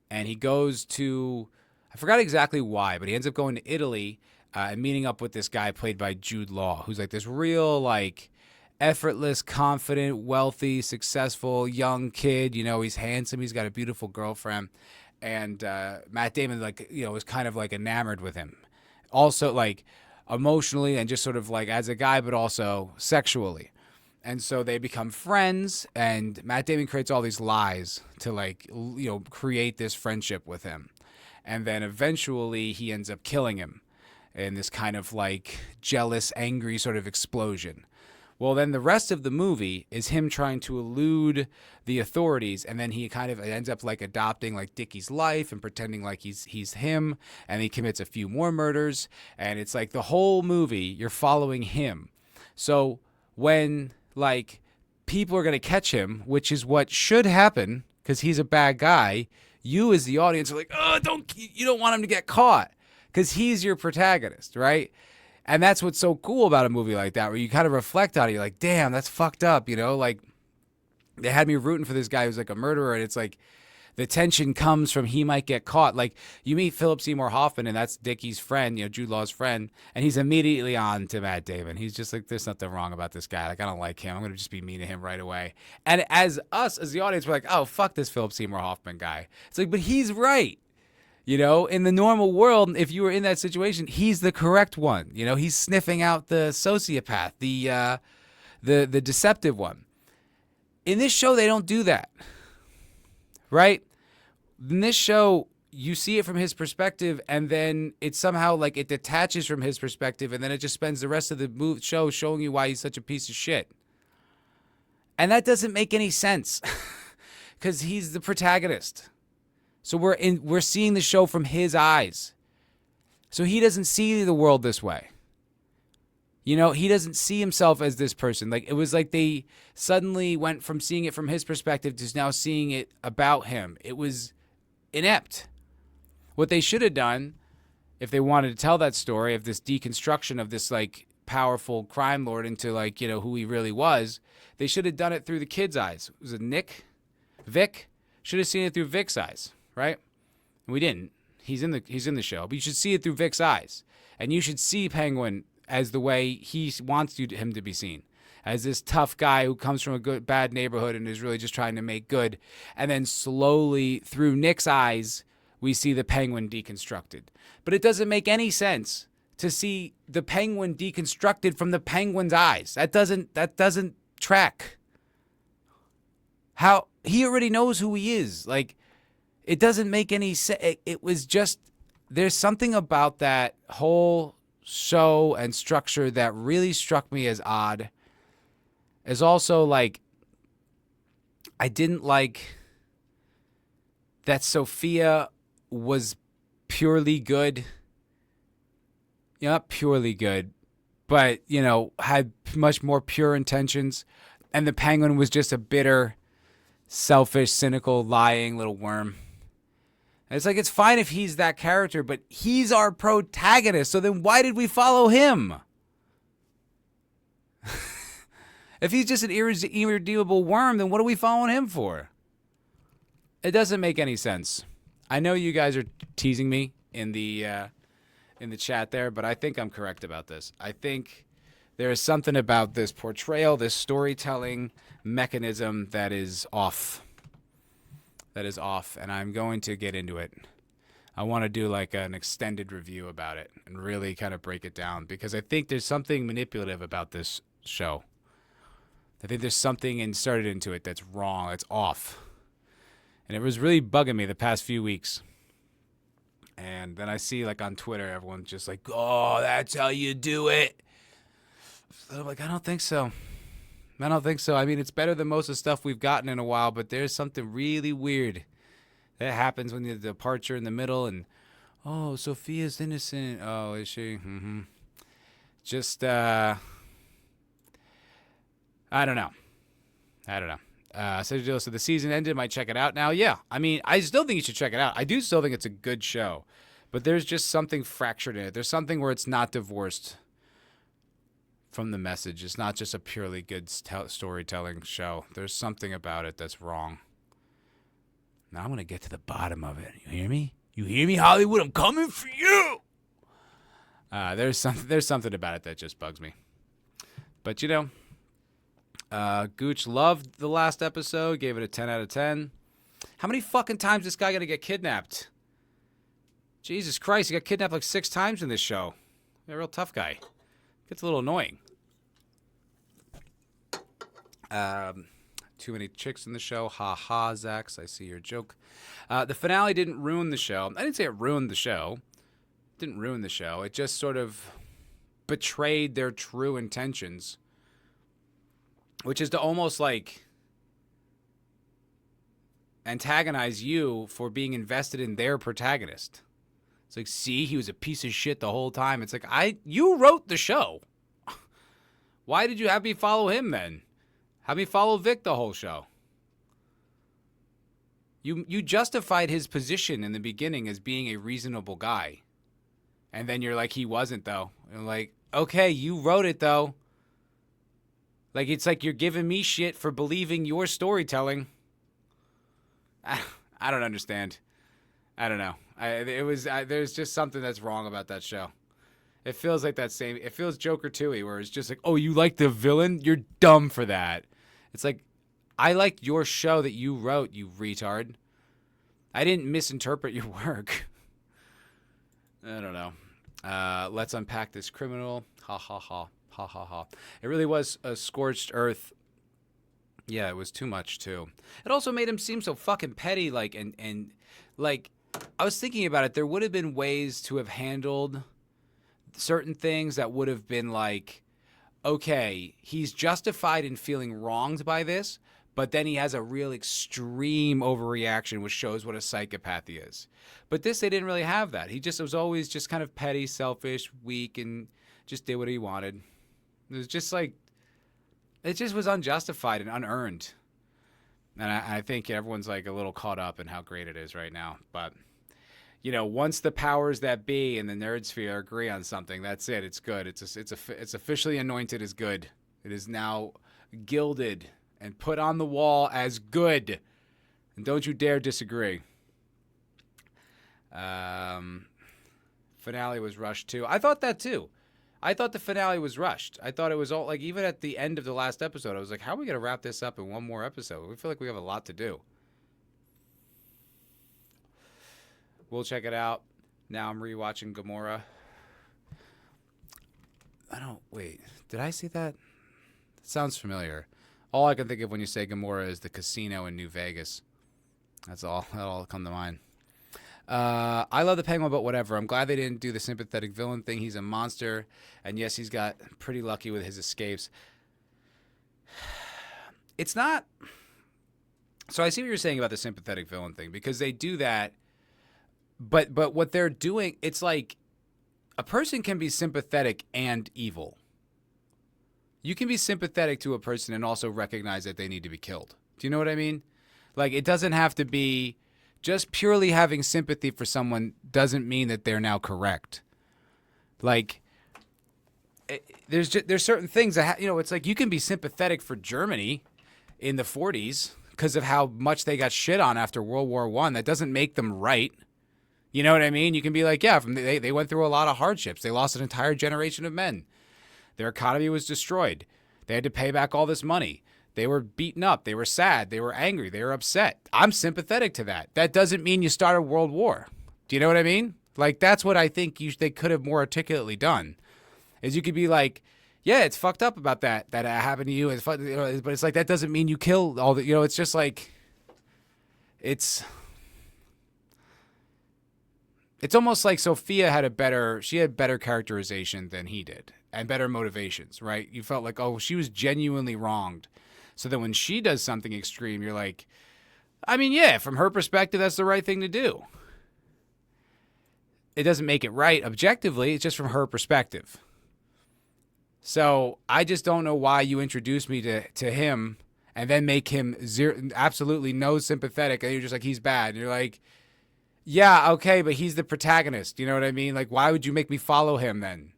And he goes to, I forgot exactly why, but he ends up going to Italy and meeting up with this guy played by Jude Law, who's like this real like effortless, confident, wealthy, successful young kid. You know, he's handsome. He's got a beautiful girlfriend. And Matt Damon, like, you know, was kind of like enamored with him. Also, like, emotionally and just sort of like as a guy, but also sexually. And so they become friends, and Matt Damon creates all these lies to, like, you know, create this friendship with him. And then eventually he ends up killing him in this kind of like jealous, angry sort of explosion. Well, then the rest of the movie is him trying to elude the authorities, and then he kind of ends up like adopting like Dickie's life and pretending like he's him, and he commits a few more murders, and it's like the whole movie you're following him. So when like people are going to catch him, which is what should happen because he's a bad guy, you as the audience are like, oh, you don't want him to get caught because he's your protagonist, right? And that's what's so cool about a movie like that, where you kind of reflect on it. You're like, damn, that's fucked up, you know? Like, they had me rooting for this guy who's like a murderer, and it's like the tension comes from he might get caught. Like, you meet Philip Seymour Hoffman, and that's Dickie's friend, you know, Jude Law's friend, and he's immediately on to Matt Damon. He's just like, there's nothing wrong about this guy. Like, I don't like him. I'm going to just be mean to him right away. And as the audience, we're like, oh, fuck this Philip Seymour Hoffman guy. It's like, but he's right. You know, in the normal world, if you were in that situation, he's the correct one. You know, he's sniffing out the sociopath, the deceptive one. In this show, they don't do that, right? In this show, you see it from his perspective, and then it somehow like it detaches from his perspective, and then it just spends the rest of the show showing you why he's such a piece of shit. And that doesn't make any sense because he's the protagonist. So we're seeing the show from his eyes. So he doesn't see the world this way. You know, he doesn't see himself as this person. Like, it was like they suddenly went from seeing it from his perspective to now seeing it about him. It was inept. What they should have done, if they wanted to tell that story of this deconstruction of this, like, powerful crime lord into, like, you know, who he really was, they should have done it through the kid's eyes. Was it Nick? Vic? Should have seen it through Vic's eyes, right? And we didn't. He's in the show, but you should see it through Vic's eyes. And you should see Penguin as the way he wants him to be seen, as this tough guy who comes from a bad neighborhood and is really just trying to make good. And then slowly, through Nick's eyes, we see the Penguin deconstructed. But it doesn't make any sense to see the Penguin deconstructed from the Penguin's eyes. That doesn't track. How he already knows who he is. Like, it doesn't make any sense. It was just, there's something about that whole show and structure that really struck me as odd. As also, like, I didn't like that Sophia was purely good. You know, not purely good, but, you know, had much more pure intentions. And the Penguin was just a bitter, selfish, cynical, lying little worm. And it's like, it's fine if he's that character, but he's our protagonist. So then why did we follow him? If he's just an irredeemable worm, then what are we following him for? It doesn't make any sense. I know you guys are teasing me in the chat there, but I think I'm correct about this. I think there is something about this portrayal, this storytelling mechanism that is off. And I'm going to get into it. I want to do like an extended review about it and really kind of break it down, because I think there's something manipulative about this show. I think there's something inserted into it that's wrong, that's off. And it was really bugging me the past few weeks. And then I see, like, on Twitter, everyone's just like, oh, that's how you do it. So I'm like, I don't think so. I mean, it's better than most of the stuff we've gotten in a while, but there's something really weird that happens when the departure in the middle and, oh, Sophia's innocent. Oh, is she? Mm-hmm. Just, I don't know. So the season ended. Might check it out now. Yeah, I mean, I still think you should check it out. I do still think it's a good show, but there's just something fractured in it. There's something where it's not divorced from the message. It's not just a purely good storytelling show. There's something about it that's wrong. Now I'm gonna get to the bottom of it. You hear me? You hear me, Hollywood? I'm coming for you. There's something about it that just bugs me. But you know. Gooch loved the last episode, gave it a 10 out of 10. How many fucking times is this guy gonna get kidnapped? Jesus Christ, he got kidnapped like 6 times in this show. He's a real tough guy. Gets a little annoying. Too many chicks in the show. Ha ha, Zax, I see your joke. The finale didn't ruin the show. I didn't say it ruined the show. It didn't ruin the show. It just sort of betrayed their true intentions. Which is to almost like antagonize you for being invested in their protagonist. It's like, see, he was a piece of shit the whole time. It's like, you wrote the show. Why did you have me follow him then? Have me follow Vic the whole show. You justified his position in the beginning as being a reasonable guy. And then you're like, he wasn't though. And like, okay, you wrote it though. Like, it's like you're giving me shit for believing your storytelling. I don't understand. I don't know. There's just something that's wrong about that show. It feels like that same. It feels Joker 2-y, where it's just like, oh, you like the villain? You're dumb for that. It's like, I liked your show that you wrote, you retard. I didn't misinterpret your work. I don't know. Let's unpack this criminal. Ha ha ha. Ha ha ha. It really was a scorched earth. Yeah, it was too much too. It also made him seem so fucking petty. Like, and like, I was thinking about it. There would have been ways to have handled certain things that would have been like, okay, he's justified in feeling wronged by this, but then he has a real extreme overreaction, which shows what a psychopath he is. But this, they didn't really have that. He just was always just kind of petty, selfish, weak, and just did what he wanted. It was just like, it just was unjustified and unearned. And I think everyone's like a little caught up in how great it is right now. But, you know, once the powers that be in the nerd sphere agree on something, that's it. It's good. It's officially anointed as good. It is now gilded and put on the wall as good. And don't you dare disagree. Finale was rushed too. I thought that too. I thought the finale was rushed. I thought it was all like, even at the end of the last episode, I was like, how are we going to wrap this up in one more episode? We feel like we have a lot to do. We'll check it out. Now I'm rewatching Gomorrah. Wait, did I see that? That sounds familiar. All I can think of when you say Gomorrah is the casino in New Vegas. That's all. That'll come to mind. I love the Penguin, but whatever. I'm glad they didn't do the sympathetic villain thing. He's a monster. And yes, he's got pretty lucky with his escapes. It's not... So I see what you're saying about the sympathetic villain thing, because they do that. But what they're doing, it's like a person can be sympathetic and evil. You can be sympathetic to a person and also recognize that they need to be killed. Do you know what I mean? Like, it doesn't have to be... Just purely having sympathy for someone doesn't mean that they're now correct. Like, there's certain things that, it's like you can be sympathetic for Germany in the 40s because of how much they got shit on after World War I. That doesn't make them right. You know what I mean? You can be like, yeah, they went through a lot of hardships. They lost an entire generation of men. Their economy was destroyed. They had to pay back all this money. They were beaten up. They were sad. They were angry. They were upset. I'm sympathetic to that. That doesn't mean you start a world war. Do you know what I mean? Like, that's what I think they could have more articulately done. Is you could be like, yeah, it's fucked up about that happened to you. It's but it's like, that doesn't mean you kill all the, it's just like, it's almost like Sophia had better characterization than he did and better motivations, right? You felt like, oh, she was genuinely wronged. So then when she does something extreme, you're like, I mean, yeah, from her perspective, that's the right thing to do. It doesn't make it right objectively. It's just from her perspective. So I just don't know why you introduce me to him and then make him absolutely no sympathetic. And you're just like, he's bad. And you're like, yeah, okay, but he's the protagonist. You know what I mean? Like, why would you make me follow him then?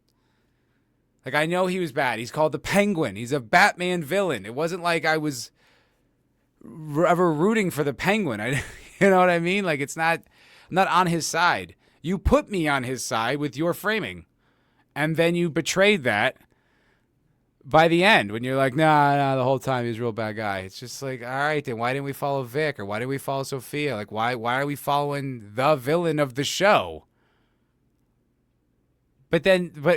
Like, I know he was bad. He's called the Penguin. He's a Batman villain. It wasn't like I was ever rooting for the Penguin. You know what I mean? Like, I'm not on his side. You put me on his side with your framing. And then you betrayed that by the end when you're like, nah, the whole time he's a real bad guy. It's just like, all right, then why didn't we follow Vic? Or why didn't we follow Sophia? Like, why are we following the villain of the show? But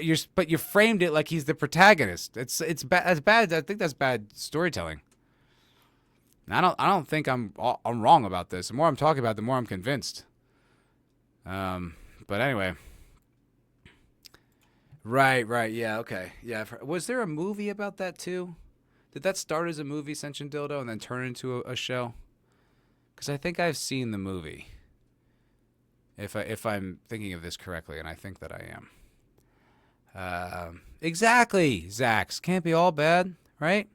you framed it like he's the protagonist. It's bad. I think that's bad storytelling. And I don't think I'm wrong about this. The more I'm talking about it, the more I'm convinced. But anyway. Right. Yeah, okay. Yeah. Was there a movie about that too? Did that start as a movie, Sentient Dildo, and then turn into a show? Because I think I've seen the movie. If I'm thinking of this correctly, and I think that I am. Exactly, Zax. Can't be all bad, right?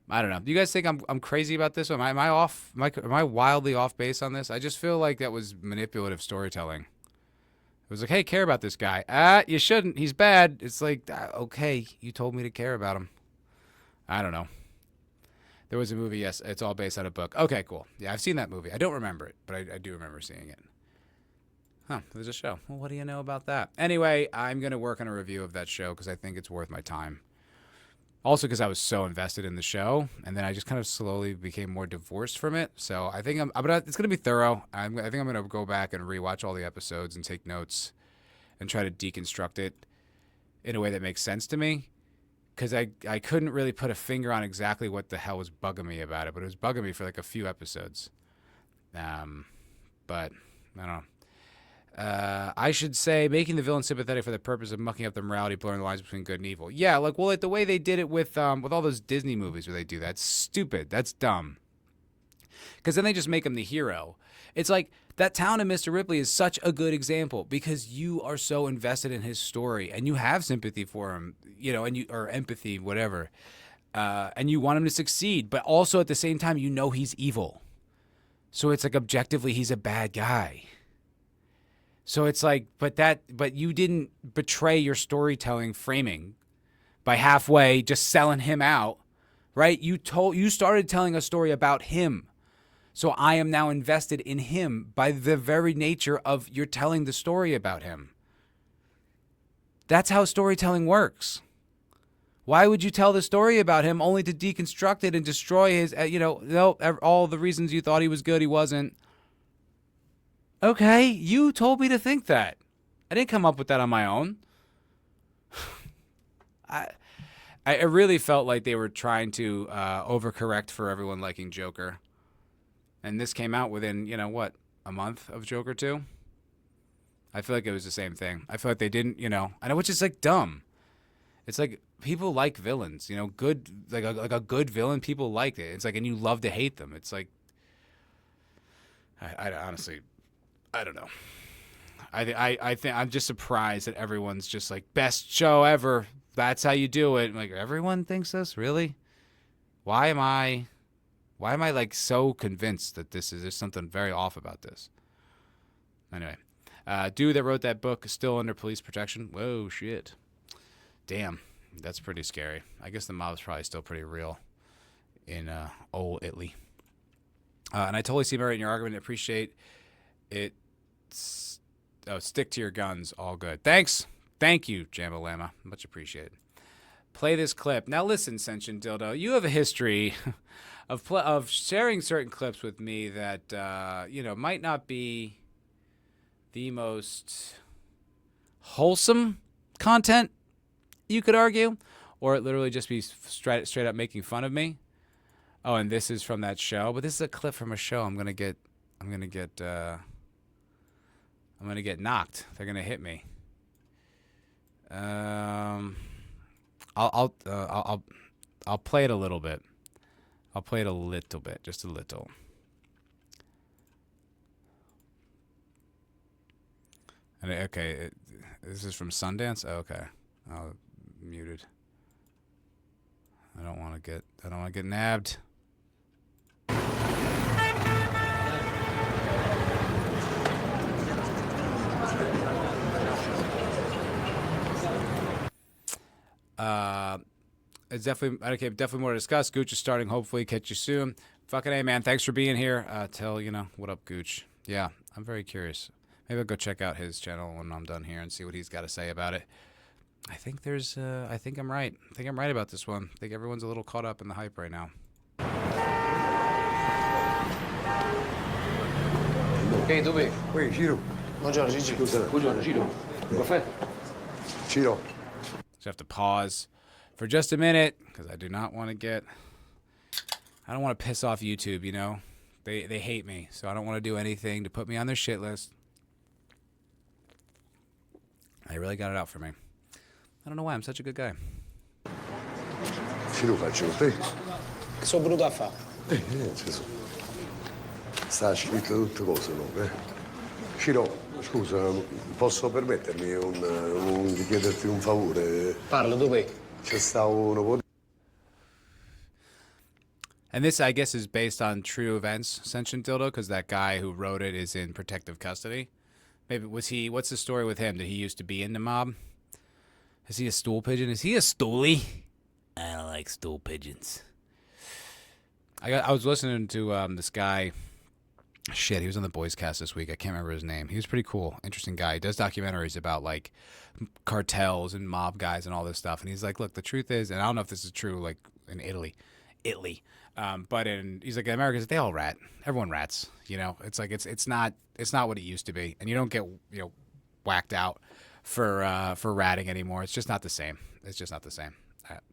I don't know. Do you guys think I'm crazy about this one? Am I off? Am I wildly off base on this? I just feel like that was manipulative storytelling. It was like, hey, care about this guy. You shouldn't. He's bad. It's like, okay, you told me to care about him. I don't know. There was a movie, yes, it's all based on a book. Okay, cool. Yeah, I've seen that movie. I don't remember it, but I do remember seeing it. Huh, there's a show. Well, what do you know about that? Anyway, I'm going to work on a review of that show because I think it's worth my time. Also because I was so invested in the show, and then I just kind of slowly became more divorced from it. So I think it's going to be thorough. I think I'm going to go back and rewatch all the episodes and take notes and try to deconstruct it in a way that makes sense to me. Because I couldn't really put a finger on exactly what the hell was bugging me about it, but it was bugging me for like a few episodes. But I don't know. I should say making the villain sympathetic for the purpose of mucking up the morality, blurring the lines between good and evil. Yeah, like the way they did it with all those Disney movies where they do that. That's stupid. That's dumb. Because then they just make him the hero. It's like that town of Mr. Ripley is such a good example because you are so invested in his story and you have sympathy for him, or empathy, whatever. And you want him to succeed, but also at the same time, he's evil. So it's like objectively, he's a bad guy. So it's like, but you didn't betray your storytelling framing by halfway just selling him out, right? You started telling a story about him. So I am now invested in him by the very nature of you're telling the story about him. That's how storytelling works. Why would you tell the story about him only to deconstruct it and destroy his, all the reasons you thought he was good, he wasn't? Okay, you told me to think that. I didn't come up with that on my own. I really felt like they were trying to overcorrect for everyone liking Joker. And this came out within, a month of Joker 2? I feel like it was the same thing. I feel like they didn't, I know, which is like dumb. It's like people like villains, good, like a good villain, people like it. It's like, and you love to hate them. It's like, I honestly, I don't know. I think I'm just surprised that everyone's just like, best show ever. That's how you do it. I'm like, everyone thinks this? Really? Why am I like so convinced that there's something very off about this? Anyway, dude that wrote that book is still under police protection. Whoa, shit. Damn, that's pretty scary. I guess the mob's probably still pretty real in old Italy. And I totally see merit in your argument. I appreciate it. Stick to your guns. All good. Thanks. Thank you, Jambalama. Much appreciated. Play this clip. Now listen, Sentient Dildo, you have a history of sharing certain clips with me that, might not be the most wholesome content, you could argue, or it literally just be straight up making fun of me. Oh, and this is from that show, but this is a clip from a show. I'm gonna get knocked. They're gonna hit me. I'll play it a little bit. I'll play it a little bit, just a little. And okay, this is from Sundance. Oh, okay, oh, muted. I don't want to get nabbed. It's definitely more to discuss. Gooch is starting. Hopefully, catch you soon. Fucking A, man. Thanks for being here. Tell what up, Gooch. Yeah, I'm very curious. Maybe I'll go check out his channel when I'm done here and see what he's got to say about it. I think I'm right. I think I'm right about this one. I think everyone's a little caught up in the hype right now. Ehi, dove? Qui, Ciro. Buongiorno, Gigi. Buongiorno, Ciro. Caffè? Ciro. Just have to pause for just a minute because I don't want to piss off YouTube, They hate me, so I don't want to do anything to put me on their shit list. They really got it out for me. I don't know why I'm such a good guy. Ciro, faccio con te. Che sono venuto a fare? Gesù. Sta scritto tutte cose nuove. Ciro, scusa, posso permettermi di chiederti un favore? Parlo, dov'è? C'è sta uno po'. And this, I guess, is based on true events, Sentient Dildo, because that guy who wrote it is in protective custody. Maybe what's the story with him? Did he used to be in the mob? Is he a stool pigeon? Is he a stoolie? I don't like stool pigeons. I was listening to this guy. Shit, he was on the Boys Cast this week. I can't remember his name. He was pretty cool. Interesting guy. He does documentaries about, like, cartels and mob guys and all this stuff. And he's like, look, the truth is, and I don't know if this is true, like, in Italy. But he's like, Americans, they all rat. Everyone rats. It's like, it's not what it used to be. And you don't get, whacked out for ratting anymore. It's just not the same. It's just not the same.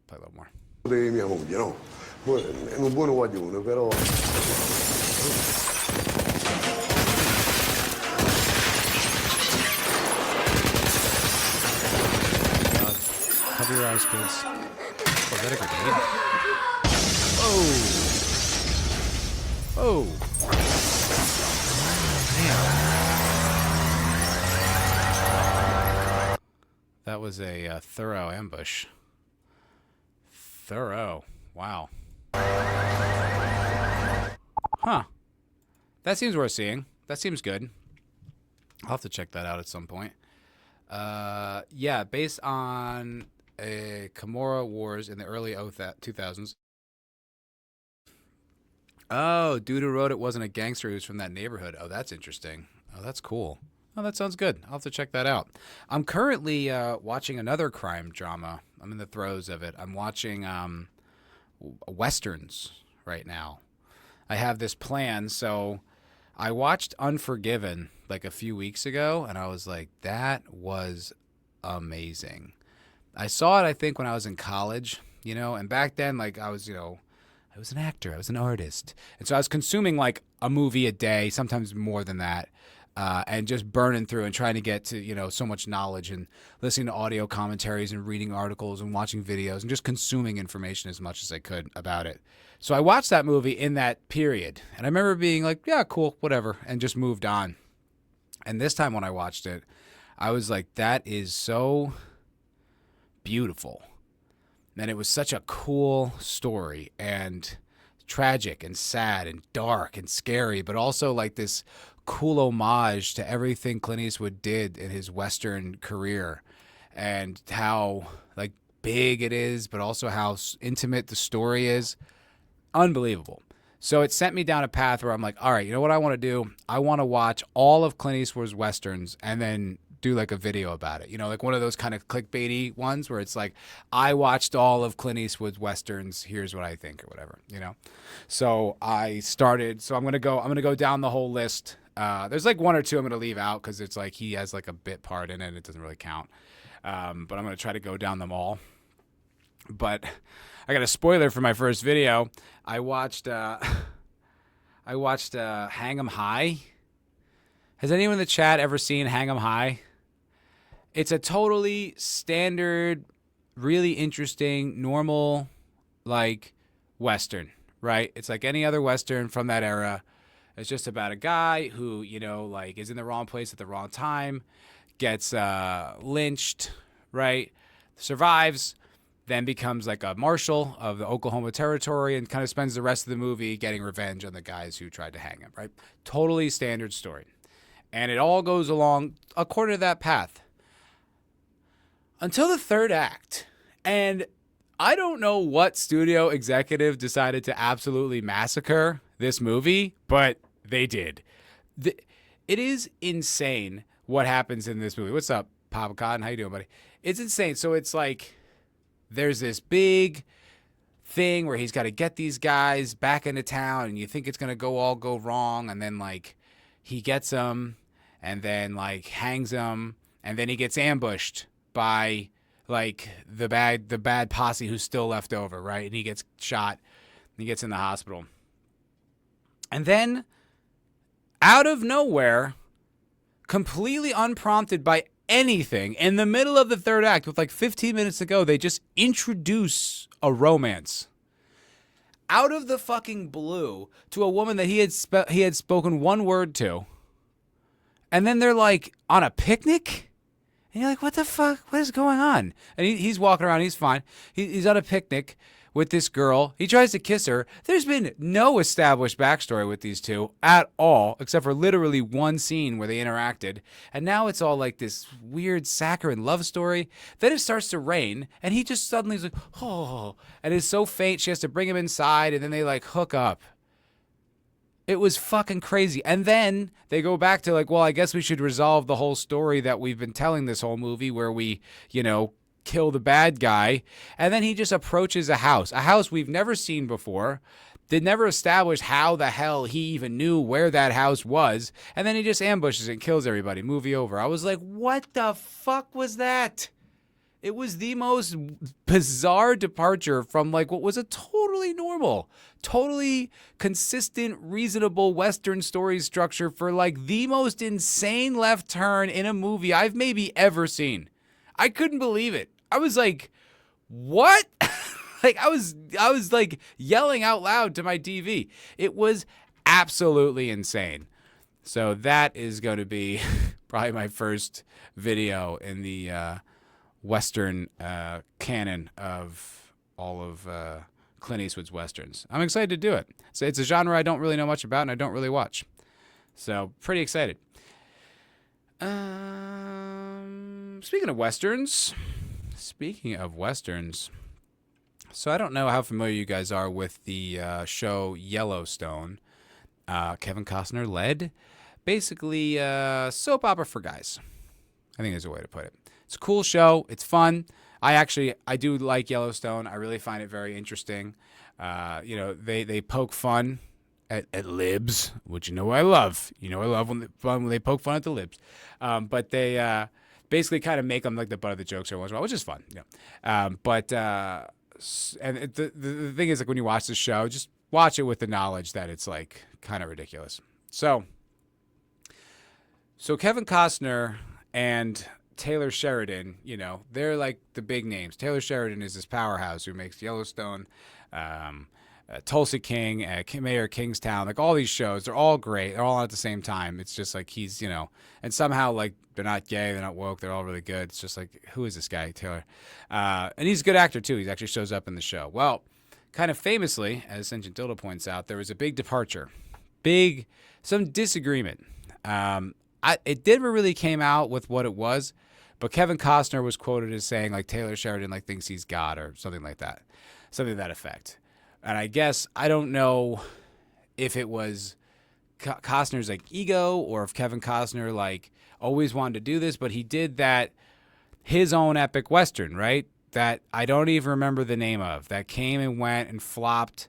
Play a little more. Di mia moglie, no? È un buon guaglione, però... Cover your eyes, kids. Oh, is that a grenade? Oh. Oh. Damn. That was a thorough ambush. Thorough. Wow. Huh. That seems worth seeing. That seems good. I'll have to check that out at some point. Yeah, based on Gomorrah wars in the early 2000s. Oh, dude who wrote it wasn't a gangster. He was from that neighborhood. Oh, that's interesting. Oh, that's cool. Oh, that sounds good. I'll have to check that out. I'm currently watching another crime drama. I'm in the throes of it. I'm watching Westerns right now. I have this plan. So I watched Unforgiven like a few weeks ago, and I was like, that was amazing. I saw it, I think, when I was in college, and back then, like, I was an actor, I was an artist. And so I was consuming like a movie a day, sometimes more than that, and just burning through and trying to get to, so much knowledge and listening to audio commentaries and reading articles and watching videos and just consuming information as much as I could about it. So I watched that movie in that period, and I remember being like, yeah, cool, whatever, and just moved on. And this time when I watched it, I was like, that is so beautiful. And it was such a cool story and tragic and sad and dark and scary, but also like this cool homage to everything Clint Eastwood did in his Western career and how like big it is, but also how intimate the story is. Unbelievable. So it sent me down a path where I'm like, all right, you know what I want to do? I want to watch all of Clint Eastwood's Westerns and then do like a video about it. Like one of those kind of clickbaity ones where it's like, I watched all of Clint Eastwood's Westerns. Here's what I think or whatever, So I started, so I'm going to go down the whole list. There's like one or two I'm going to leave out because it's like he has like a bit part in it. It doesn't really count. But I'm going to try to go down them all. But I got a spoiler for my first video. I watched Hang 'em High. Has anyone in the chat ever seen Hang 'em High? It's a totally standard, really interesting, normal, like, Western, right? It's like any other Western from that era. It's just about a guy who, like, is in the wrong place at the wrong time, gets lynched, right? Survives, then becomes like a marshal of the Oklahoma Territory and kind of spends the rest of the movie getting revenge on the guys who tried to hang him, right? Totally standard story. And it all goes along according to that path. Until the third act. And I don't know what studio executive decided to absolutely massacre this movie, but they did. It is insane what happens in this movie. What's up, Papa Cotton? How you doing, buddy? It's insane. So it's like there's this big thing where he's got to get these guys back into town, and you think it's going to all go wrong, and then like he gets them and then like hangs them, and then he gets ambushed by like the bad posse who's still left over, right? And he gets shot and he gets in the hospital. And then out of nowhere, completely unprompted by anything, in the middle of the third act with like 15 minutes to go, they just introduce a romance out of the fucking blue to a woman that he had spoken one word to. And then they're like on a picnic. And you're like, what the fuck? What is going on? And he's walking around. He's fine. He's on a picnic with this girl. He tries to kiss her. There's been no established backstory with these two at all, except for literally one scene where they interacted. And now it's all like this weird saccharine love story. Then it starts to rain, and he just suddenly is like, oh, and is so faint she has to bring him inside, and then they like hook up. It was fucking crazy. And then they go back to like, well, I guess we should resolve the whole story that we've been telling this whole movie where we, kill the bad guy. And then he just approaches a house we've never seen before. They never established how the hell he even knew where that house was, and then he just ambushes it and kills everybody. Movie over. I was like, what the fuck was that? It was the most bizarre departure from like what was a totally normal, totally consistent, reasonable Western story structure for like the most insane left turn in a movie I've maybe ever seen. I couldn't believe it. I was like, what? Like I was like yelling out loud to my TV. It was absolutely insane. So that is going to be probably my first video in the Western canon of all of Clint Eastwood's Westerns. I'm excited to do it. So it's a genre I don't really know much about and I don't really watch. So pretty excited. Speaking of Westerns, so I don't know how familiar you guys are with the show Yellowstone. Kevin Costner led. Basically, soap opera for guys. I think is a way to put it. It's a cool show. It's fun. I do like Yellowstone. I really find it very interesting. They poke fun at libs, which I love. I love when they poke fun at the libs. But they basically kind of make them like the butt of the jokes every once in a while, which is fun. And the thing is, like when you watch the show, just watch it with the knowledge that it's like kind of ridiculous. So Kevin Costner and Taylor Sheridan, they're like the big names. Taylor Sheridan is this powerhouse who makes Yellowstone, Tulsa King, Mayor of Kingstown, like all these shows. They're all great. They're all on at the same time. It's just like he's, and somehow like they're not gay, they're not woke, they're all really good. It's just like, who is this guy, Taylor? And he's a good actor too. He actually shows up in the show. Well, kind of famously, as Sentient Dildo points out, there was a big departure, some disagreement. It never really came out with what it was, but Kevin Costner was quoted as saying like Taylor Sheridan like thinks he's God or something like that, something to that effect. And I guess I don't know if it was Costner's like ego or if Kevin Costner like always wanted to do this, but he did that his own epic Western, right? That I don't even remember the name of, that came and went and flopped.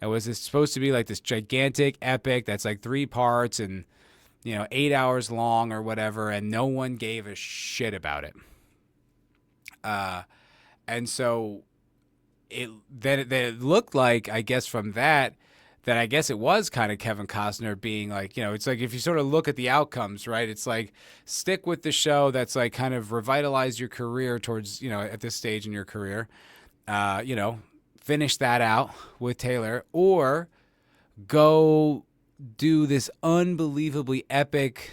It was supposed to be like this gigantic epic that's like 3 parts and 8 hours long or whatever, and no one gave a shit about it. And so it looked like, I guess from that I guess it was kind of Kevin Costner being like, it's like if you sort of look at the outcomes, right? It's like stick with the show that's like kind of revitalize your career towards, at this stage in your career, finish that out with Taylor, or go do this unbelievably epic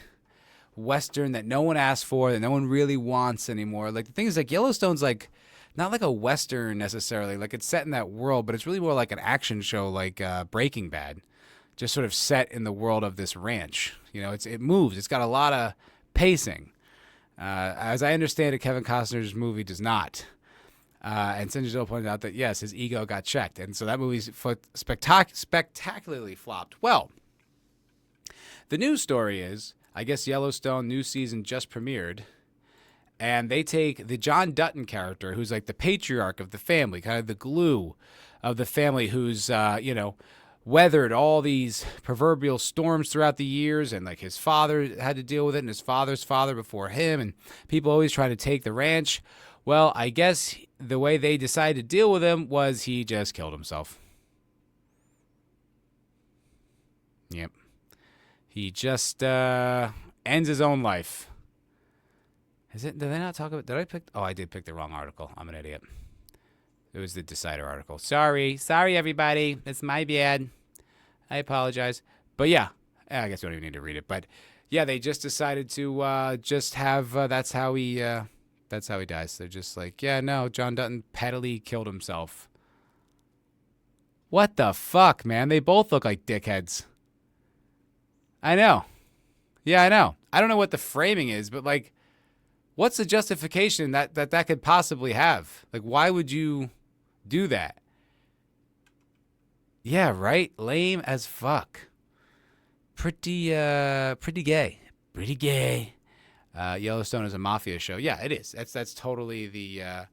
Western that no one asked for, that no one really wants anymore. Like the thing is like Yellowstone's like not like a Western necessarily, like it's set in that world, but it's really more like an action show like Breaking Bad, just sort of set in the world of this ranch. It moves. It's got a lot of pacing. As I understand it, Kevin Costner's movie does not. And Cinderella pointed out that, yes, his ego got checked. And so that movie spectacularly flopped. Well, the news story is, I guess Yellowstone new season just premiered, and they take the John Dutton character, who's like the patriarch of the family, kind of the glue of the family, who's, weathered all these proverbial storms throughout the years, and like his father had to deal with it, and his father's father before him, and people always try to take the ranch. Well, I guess the way they decided to deal with him was he just killed himself. Yep. He just ends his own life. Did they not talk about, I did pick the wrong article. I'm an idiot. It was the Decider article. Sorry everybody. It's my bad. I apologize. But yeah, I guess we don't even need to read it. But yeah, they just decided to just have, that's how he dies. They're just like, yeah, no, John Dutton pettily killed himself. What the fuck, man? They both look like dickheads. I know. Yeah, I know. I don't know what the framing is, but like, what's the justification that could possibly have? Like, why would you do that? Yeah, right? Lame as fuck. Pretty gay. Pretty gay. Yellowstone is a mafia show. Yeah, it is. That's totally the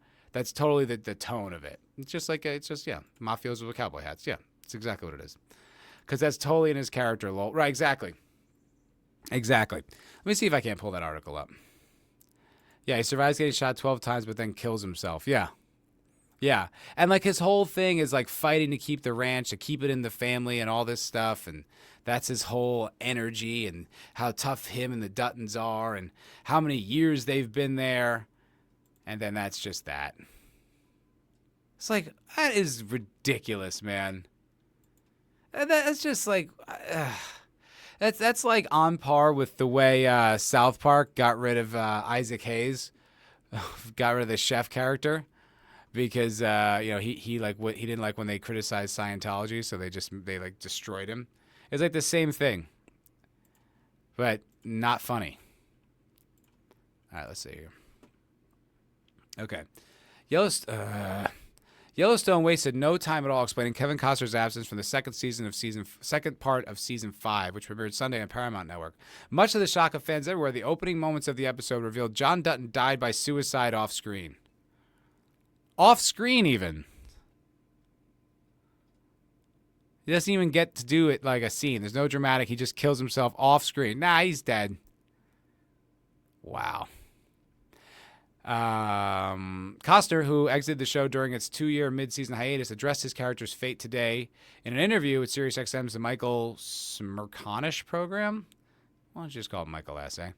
tone of it. It's just mafiosos with cowboy hats. Yeah, That's exactly what it is. Because that's totally in his character, lol. Right, exactly. Exactly. Let me see if I can't pull that article up. Yeah, he survives getting shot 12 times, but then kills himself. Yeah. Yeah. And like his whole thing is like fighting to keep the ranch, to keep it in the family and all this stuff. And that's his whole energy and how tough him and the Duttons are and how many years they've been there. And then that's just that. It's like, that is ridiculous, man. That's just like, that's like on par with the way South Park got rid of Isaac Hayes, got rid of the chef character. Because he didn't like when they criticized Scientology, so they like destroyed him. It's like the same thing, but not funny. All right, let's see here. Okay, Yellowstone wasted no time at all explaining Kevin Costner's absence from the second part of season 5, which premiered Sunday on Paramount Network. Much to the shock of fans everywhere, the opening moments of the episode revealed John Dutton died by suicide off screen. Off screen, even. He doesn't even get to do it like a scene. There's no dramatic. He just kills himself off screen. Nah, he's dead. Wow. Costner, who exited the show during its 2-year mid-season hiatus, addressed his character's fate today in an interview with SiriusXM's The Michael Smerconish program. Why don't you just call it Michael Assay?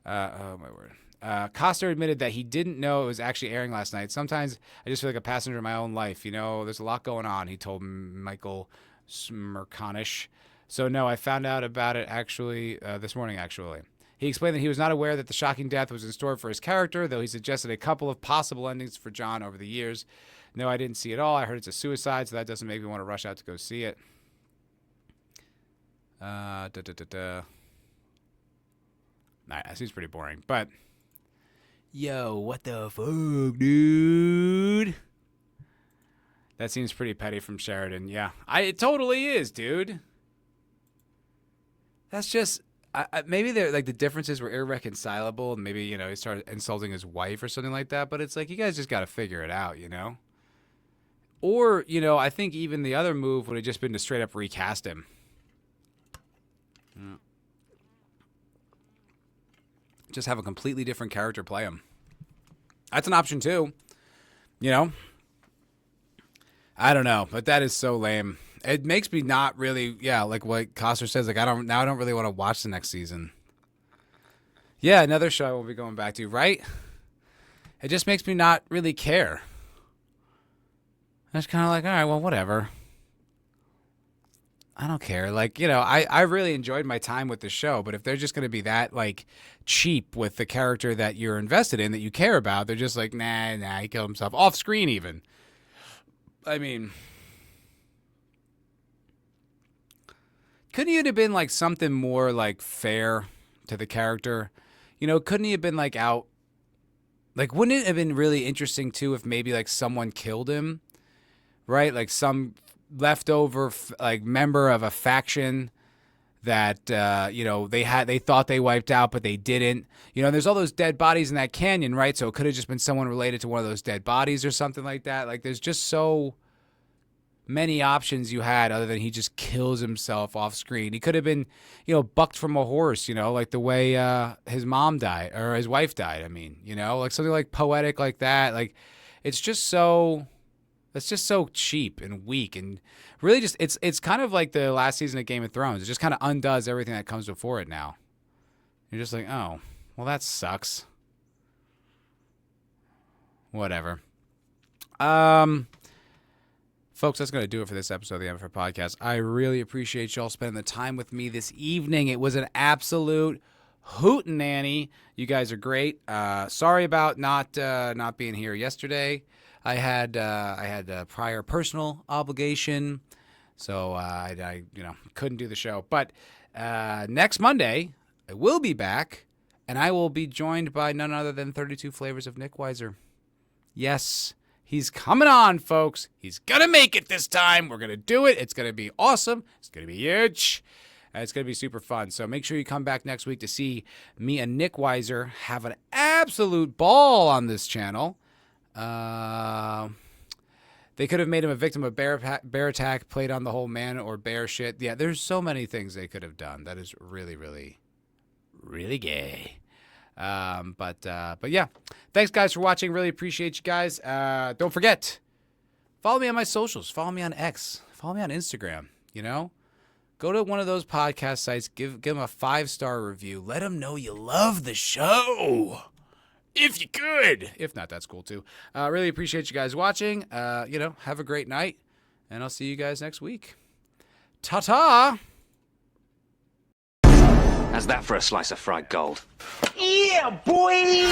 Oh, my word. Costner admitted that he didn't know it was actually airing last night. Sometimes I just feel like a passenger in my own life. You know, there's a lot going on, he told Michael Smerconish. So, no, I found out about it actually this morning, actually. He explained that he was not aware that the shocking death was in store for his character, though he suggested a couple of possible endings for John over the years. No, I didn't see it all. I heard it's a suicide, so that doesn't make me want to rush out to go see it. Nah, that seems pretty boring, but... Yo, what the fuck, dude? That seems pretty petty from Sheridan. Yeah, it totally is, dude. That's just maybe they're like the differences were irreconcilable, and maybe he started insulting his wife or something like that. But it's like you guys just got to figure it out, Or I think even the other move would have just been to straight up recast him. Yeah. Just have a completely different character play him. That's an option too. I don't know, but that is so lame. It makes me not really, like what Costner says, like I don't really want to watch the next season. Yeah, another show I won't be going back to, right? It just makes me not really care. I'm just kind of like, all right, well, whatever. I don't care. Like, I really enjoyed my time with the show, but if they're just going to be that, like, cheap with the character that you're invested in, that you care about, they're just like, nah, he killed himself. Off screen, even. I mean, couldn't he have been, like, something more, like, fair to the character? Couldn't he have been, like, out? Like, wouldn't it have been really interesting, too, if maybe, like, someone killed him? Right? Like, some leftover like member of a faction that they thought they wiped out, but they didn't. There's all those dead bodies in that canyon, right? So it could have just been someone related to one of those dead bodies or something like that. Like there's just so many options you had other than he just kills himself off screen. He could have been bucked from a horse, like the way his mom died or his wife died. I mean, like something like poetic like that. Like it's just so cheap and weak, and really just it's kind of like the last season of Game of Thrones. It just kind of undoes everything that comes before it now. You're just like, oh, well, that sucks. Whatever. Folks, that's going to do it for this episode of the MFer Podcast. I really appreciate y'all spending the time with me this evening. It was an absolute hootenanny. You guys are great. Sorry about not being here yesterday. I had a prior personal obligation, so I couldn't do the show. But next Monday, I will be back, and I will be joined by none other than 32 Flavors of Nick Weiser. Yes, he's coming on, folks. He's going to make it this time. We're going to do it. It's going to be awesome. It's going to be huge. It's going to be super fun. So make sure you come back next week to see me and Nick Weiser have an absolute ball on this channel. They could have made him a victim of bear attack, played on the whole man or bear shit. Yeah, there's so many things they could have done. That is really, really, really gay. But yeah, thanks guys for watching. Really appreciate you guys. Don't forget, follow me on my socials. Follow me on X. Follow me on Instagram. You know, go to one of those podcast sites. Give them a 5-star review. Let them know you love the show. If you could. If not, that's cool too. Really appreciate you guys watching. Have a great night, and I'll see you guys next week. Ta-ta! How's that for a slice of fried gold? Yeah, boy!